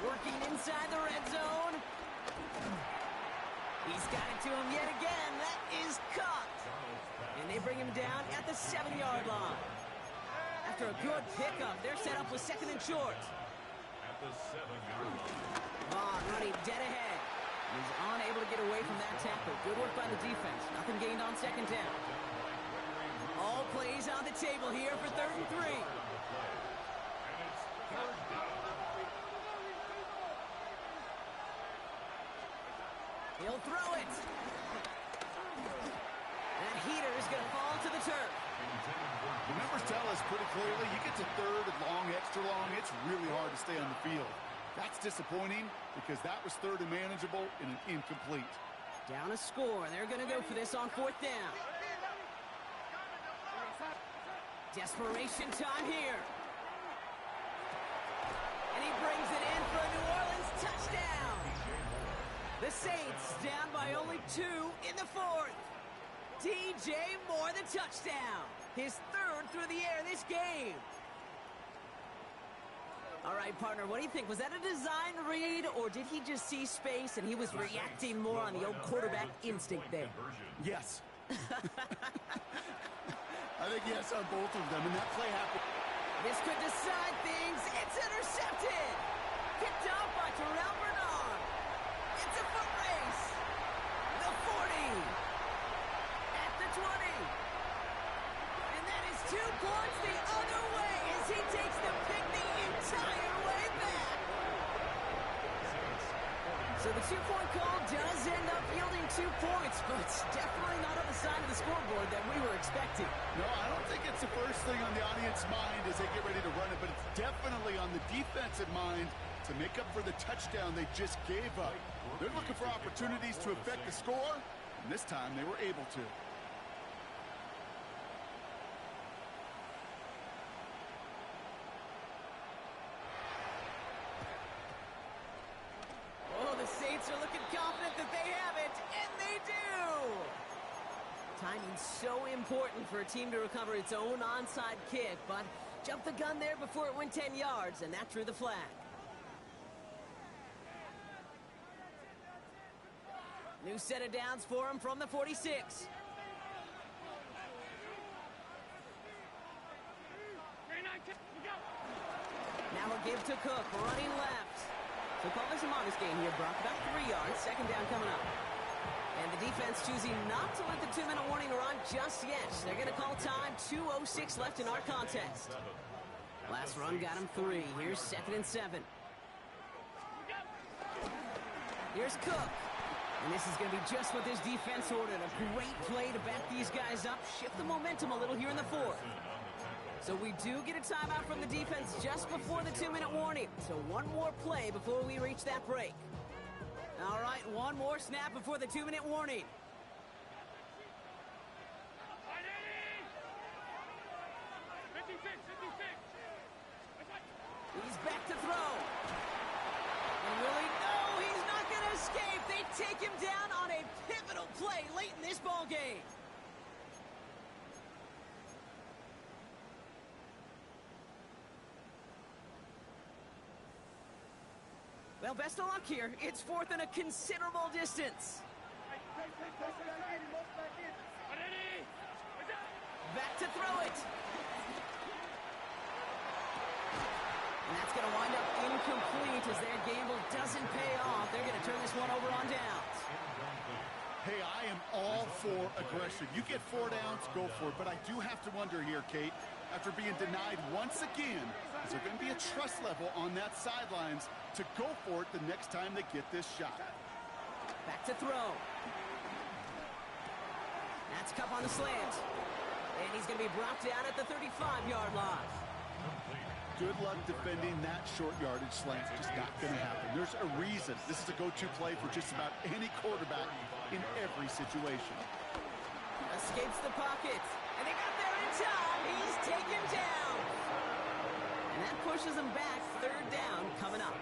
Working inside the red zone. He's got it to him yet again. That is caught. And they bring him down at the 7-yard line. After a good pickup, they're set up with 2nd and short. At the 7-yard line. Vaughn running dead ahead. He's unable to get away from that tackle. Good work by the defense. Nothing gained on 2nd down. All plays on the table here for 3rd and 3. He'll throw it. That heater is going to fall to the turf. The numbers tell us pretty clearly, you get to 3rd and long, extra long, it's really hard to stay on the field. That's disappointing because that was 3rd and manageable and an incomplete. Down a score. They're going to go for this on 4th down. Desperation time here. The Saints down by only 2 in the fourth. DJ Moore, the touchdown. His third through the air this game. All right, partner, what do you think? Was that a design read, or did he just see space and he was reacting more on the old quarterback instinct there? Yes. I think yes on both of them, and that play happened. This could decide things. It's intercepted. Picked off by Terrell Bernard. It's a foot race. The 40. At the 20. And that is 2 points the other way as he takes the pick the entire way back. So the 2-point call does end up yielding 2 points, but it's definitely not on the side of the scoreboard that we were expecting. No, I don't think it's the first thing on the audience's mind as they get ready to run it, but it's definitely on the defensive mind to make up for the touchdown they just gave up. They're looking for opportunities to affect the score, and this time they were able to. Oh, the Saints are looking confident that they have it, and they do! Timing's so important for a team to recover its own onside kick, but jumped the gun there before it went 10 yards, and that drew the flag. New set of downs for him from the 46. Now a give to Cook, running left. So call this a modest gain here, Brock. About 3 yards, second down coming up. And the defense choosing not to let the 2-minute warning run just yet. They're going to call time. 2:06 left in our contest. Last run got him 3. Here's 2nd and 7. Here's Cook. And this is going to be just what this defense ordered. A great play to back these guys up. Shift the momentum a little here in the fourth. So we do get a timeout from the defense just before the 2-minute warning. So one more play before we reach that break. All right, one more snap before the 2-minute warning. He's back to throw. And really, no, he's not going to escape. They take him down on a pivotal play late in this ball game. Well, best of luck here. It's fourth and a considerable distance. Back to throw it. And that's going to wind up incomplete as their gamble doesn't pay off. They're going to turn this one over on downs. Hey, I am all for aggression. You get 4 downs, go for it. But I do have to wonder here, Kate, after being denied once again, is there going to be a trust level on that sidelines to go for it the next time they get this shot? Back to throw. That's Kupp on the slant. And he's going to be brought down at the 35-yard line. Good luck defending that short yardage slant. Just not going to happen. There's a reason this is a go-to play for just about any quarterback in every situation. Escapes the pocket. And they got there in time. He's taken down. And that pushes him back. 3rd down coming up.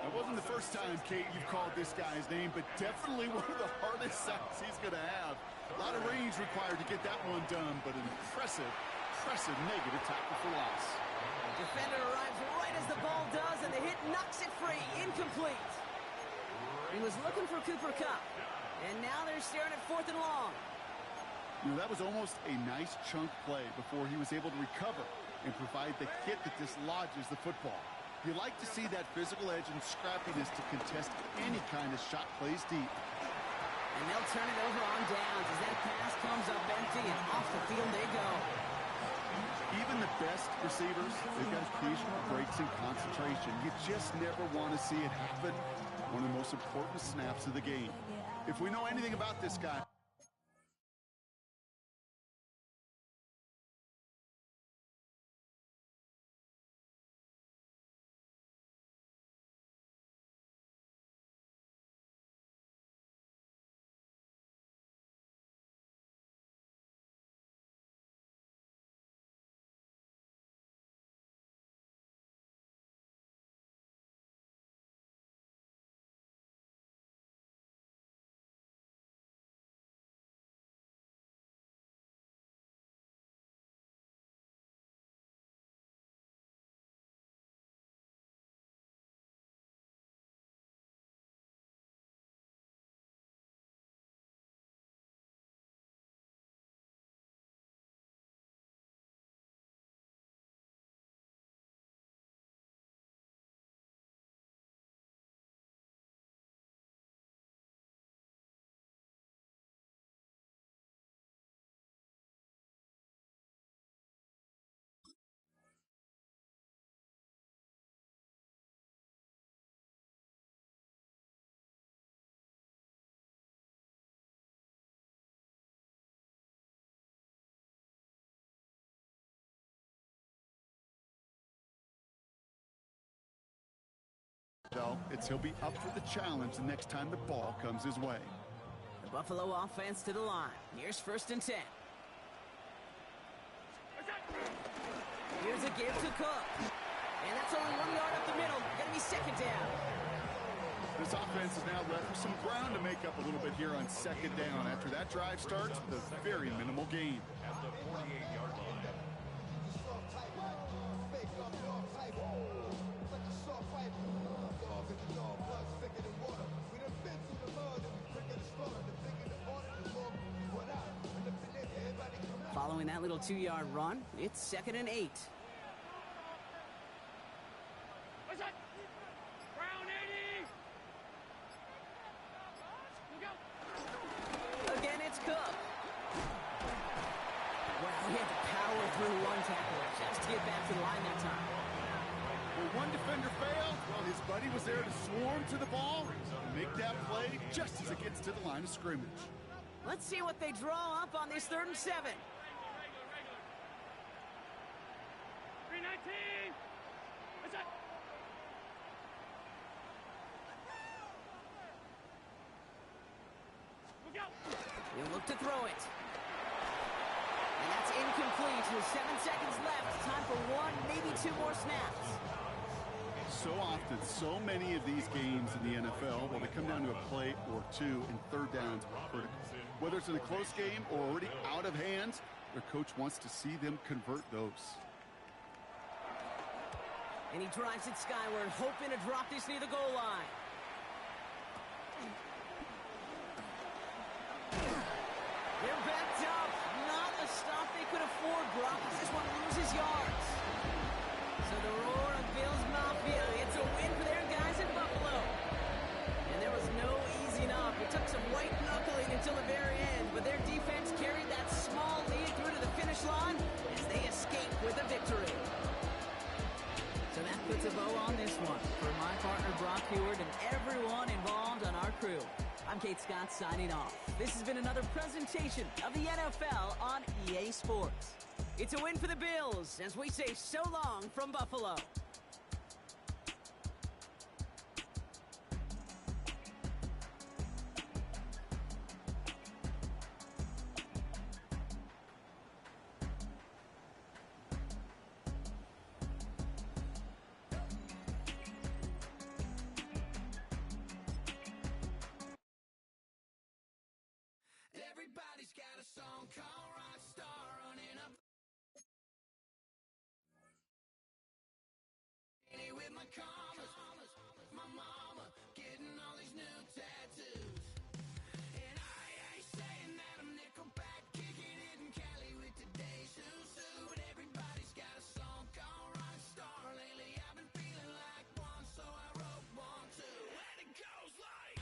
It wasn't the first time, Kate, you've called this guy's name, but definitely one of the hardest sacks he's going to have. A lot of range required to get that one done, but an impressive negative tackle for loss. Defender arrives right as the ball does, and the hit knocks it free. Incomplete. He was looking for Cooper Kupp, and now they're staring at 4th and long. You know, that was almost a nice chunk play before he was able to recover and provide the hit that dislodges the football. You like to see that physical edge and scrappiness to contest any kind of shot plays deep. And they'll turn it over on downs as that pass comes up empty, and off the field they go. Even the best receivers, they've got occasional breaks in concentration. You just never want to see it happen. One of the most important snaps of the game. If we know anything about this guy, NFL. He'll be up for the challenge the next time the ball comes his way. The Buffalo offense to the line. Here's 1st and 10. Here's a give to Cook. And that's only 1 yard up the middle. Gonna be 2nd down. This offense is now left with some ground to make up a little bit here on 2nd down. After that drive starts with a very minimal gain. At the 48-yard line. Following that little 2-yard run, it's 2nd and 8. What's that? Brown 80. Look out. Again, it's Cook. Well, he had to power through one tackle just to get back to the line that time. Well, one defender failed. Well, his buddy was there to swarm to the ball and make that play just as it gets to the line of scrimmage. Let's see what they draw up on this 3rd and 7. 319. What's that? Look out. He'll look to throw it. And that's incomplete with 7 seconds left. Time for 1, maybe 2 more snaps. So often, so many of these games in the NFL, well, they come down to a play or 2, and 3rd downs are critical. Whether it's in a close game or already out of hands, their coach wants to see them convert those. And he drives it skyward, hoping to drop this near the goal line. They're backed up. Not a stop they could afford, Brock, as this one loses yards. So the roar of Bills Mafia, it's a win for their guys in Buffalo. And there was no easing up. It took some white knuckling until the very end, but their defense carried that small lead through to the finish line as they escape with a victory. So that puts a bow on this one. For my partner Brock Huard and everyone involved on our crew, I'm Kate Scott signing off. This has been another presentation of the NFL on EA Sports. It's a win for the Bills as we say so long from Buffalo. Everybody's got a song called Rockstar running up with my commas, my mama getting all these new tattoos, and I ain't saying that I'm Nickelback, kicking it in Cali with today's Susu, but everybody's got a song called Rockstar. Lately I've been feeling like one, so I wrote one too, and it goes like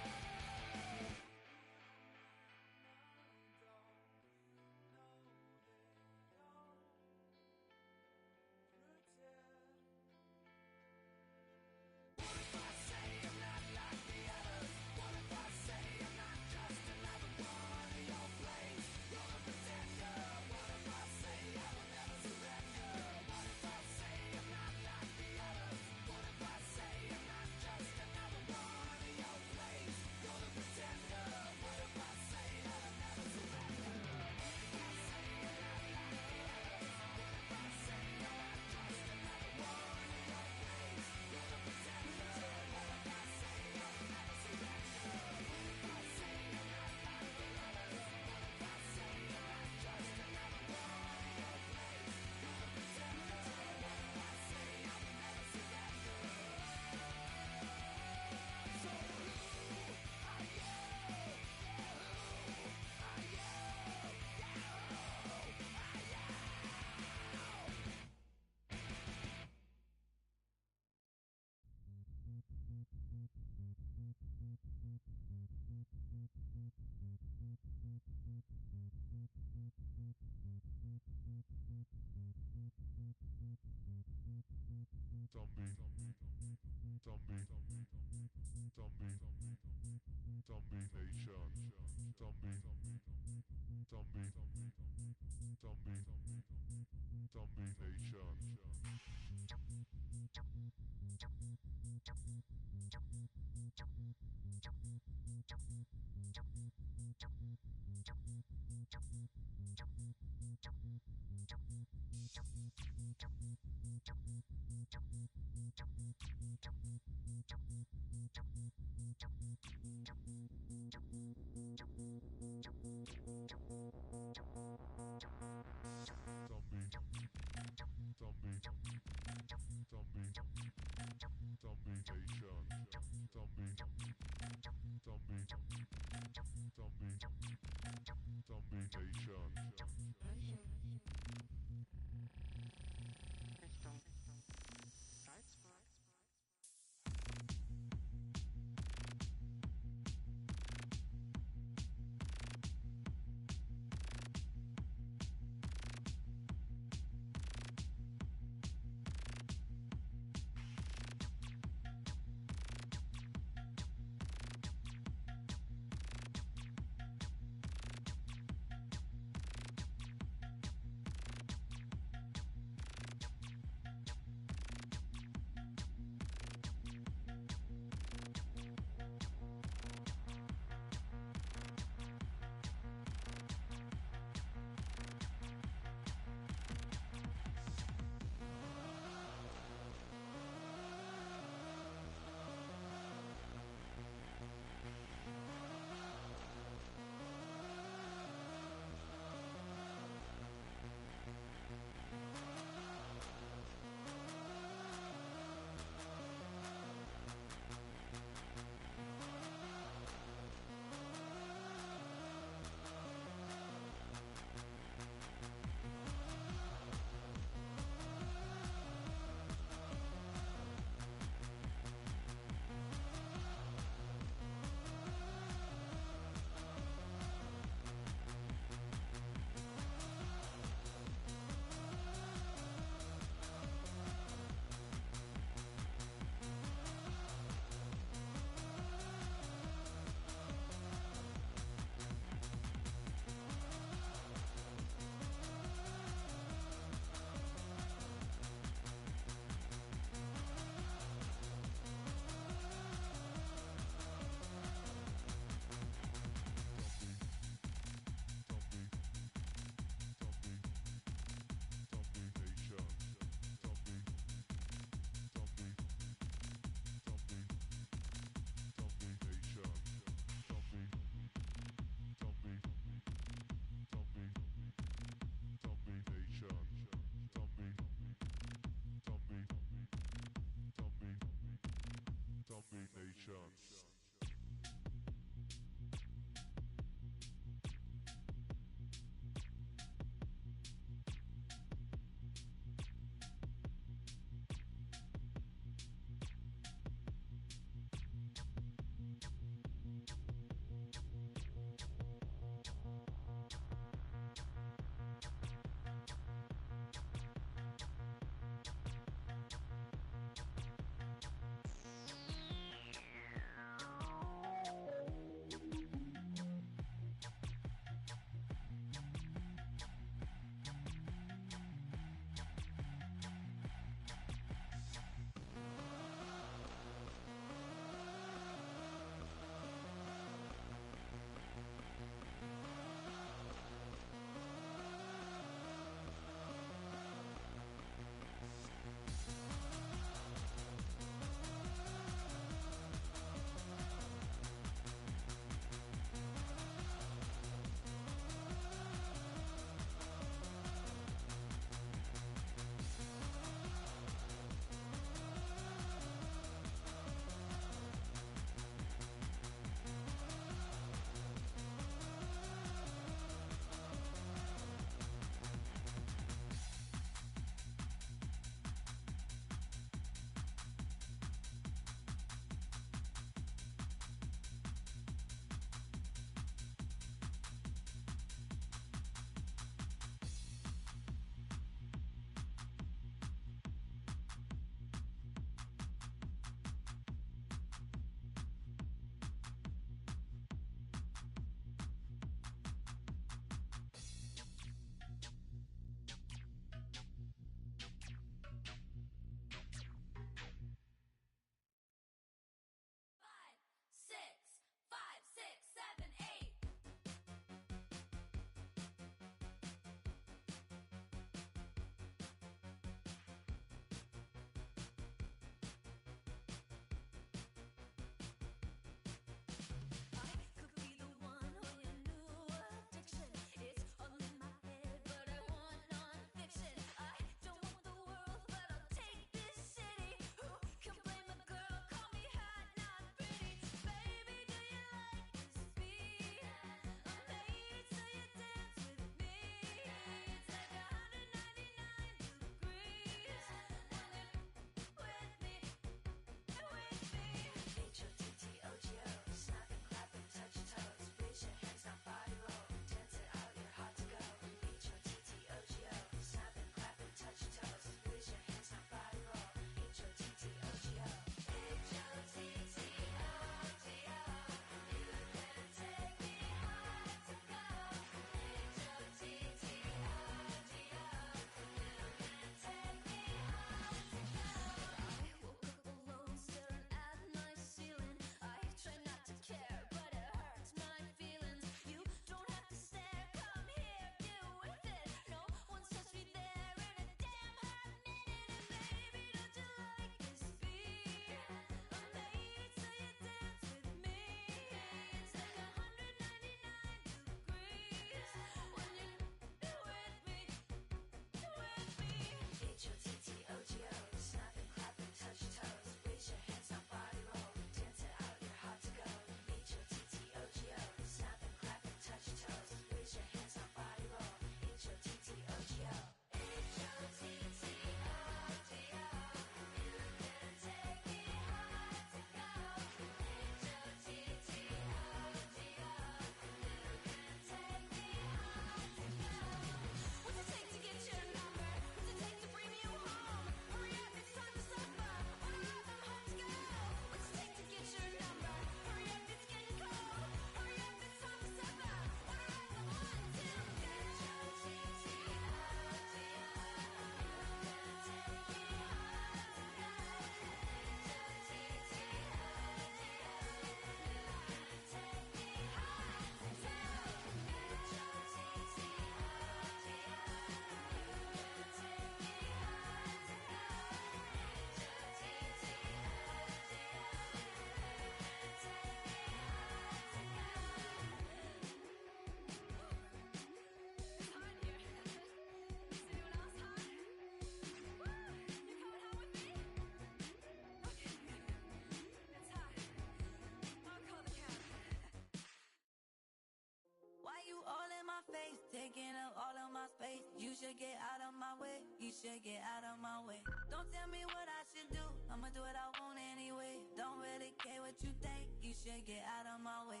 should get out of my way. Don't tell me what I should do, I'ma do what I want anyway. Don't really care what you think, you should get out of my way.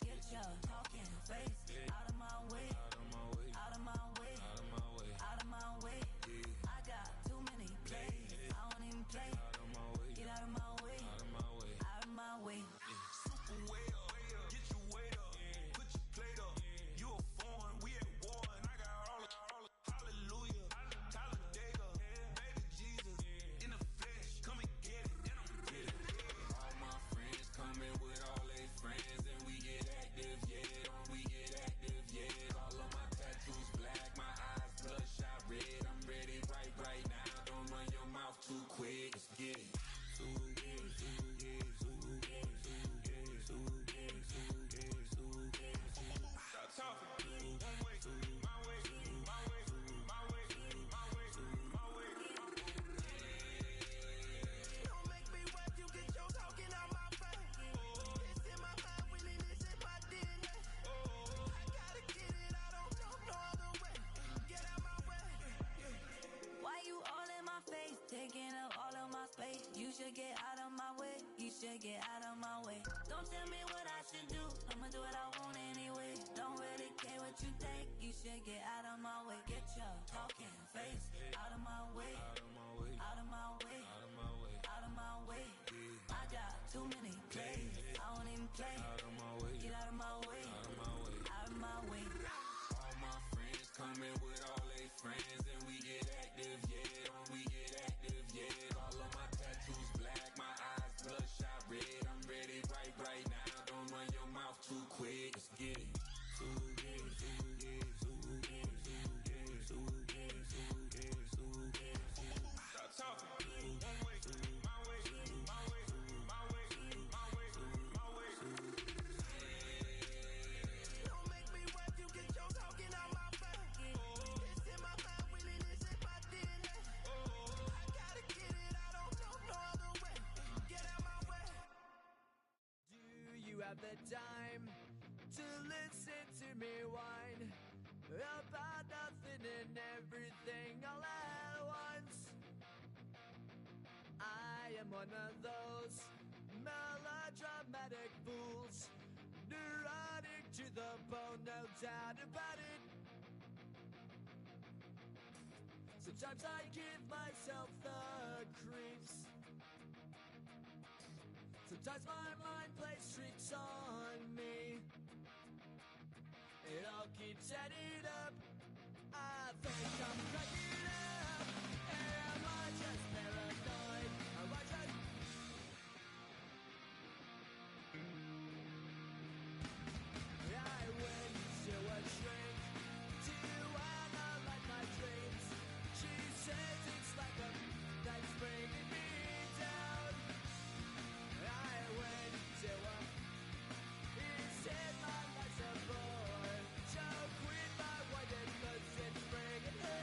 Get your talking face out of my way, out of my way, out of my way, out of my way, out of my way. I got too many plays, I won't even play. Out of my way, get out of my way, out of my way, out of my way. Super way up, get your weight up, put your plate up. You a foreign, we at war, and I got all of hallelujah, Talladega, baby Jesus, in the flesh, come and get it, and I'm get it. All my friends coming with all their friends, and we get active, yeah, don't we get active, yeah. All of my tattoos black, my eyes bloodshot red, I'm ready right now. Don't run your mouth too quick, let's get it. Stop talking. One way, my way, my way, my way, my way, my way. Don't make me wet, you get your talking out my face. It's in my mind, winning is in my DNA. I gotta get it, I don't know no other way. Get out my way. Why you all in my face, taking up all of my space? You should get out of my way, you should get out of my way. Don't tell me what I should do, I'ma do what I want anyway. Don't really care what you think, you should get out of my way. Get your talking face out of my way, out of my way, out of my way, out of my way, out of my way. I got too many plays, I won't even play. Out of my way, get out of my way, out of my way, out of my way. All my friends coming with all their friends, and we get active, yeah, don't we get active, yeah. All of my tattoos black, my eyes bloodshot red, I'm ready right now. Don't run your mouth too quick, let's get it. Stop talking. One way, my way, my way, my way, my way, my way. Don't make me wet, you get your talking out my face. It's in my mind, winning is in my DNA. I gotta get it, I don't know no other way. Get out my way. Do you have the time to listen to me whine about nothing and everything all at once? I am one of those melodramatic fools, neurotic to the bone, no doubt about it. Sometimes I give myself the creeps. Sometimes my mind plays tricks on me. It all keeps adding up. I think I'm cracking up. Am I just paranoid? Am I just... I went to a shrink to analyze my dreams. She says it's like a knife bringing me down. I went to a... He said my life's a bore. So quit my white cause it's bringing her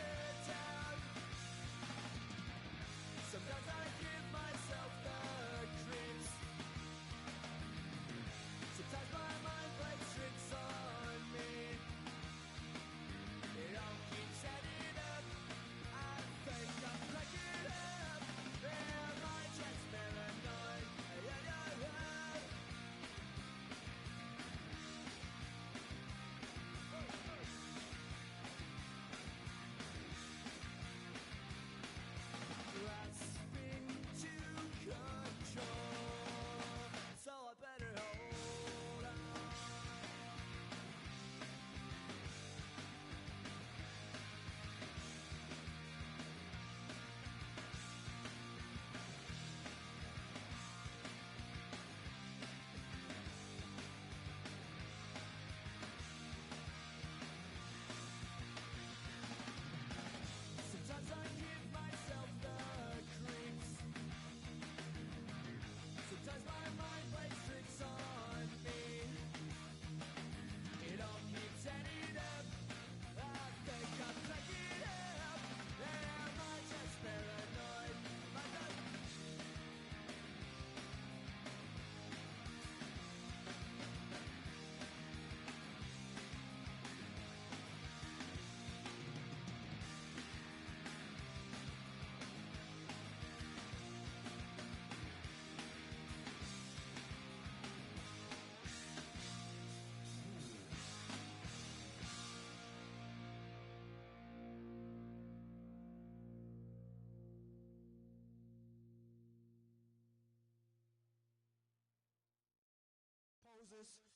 Jesus.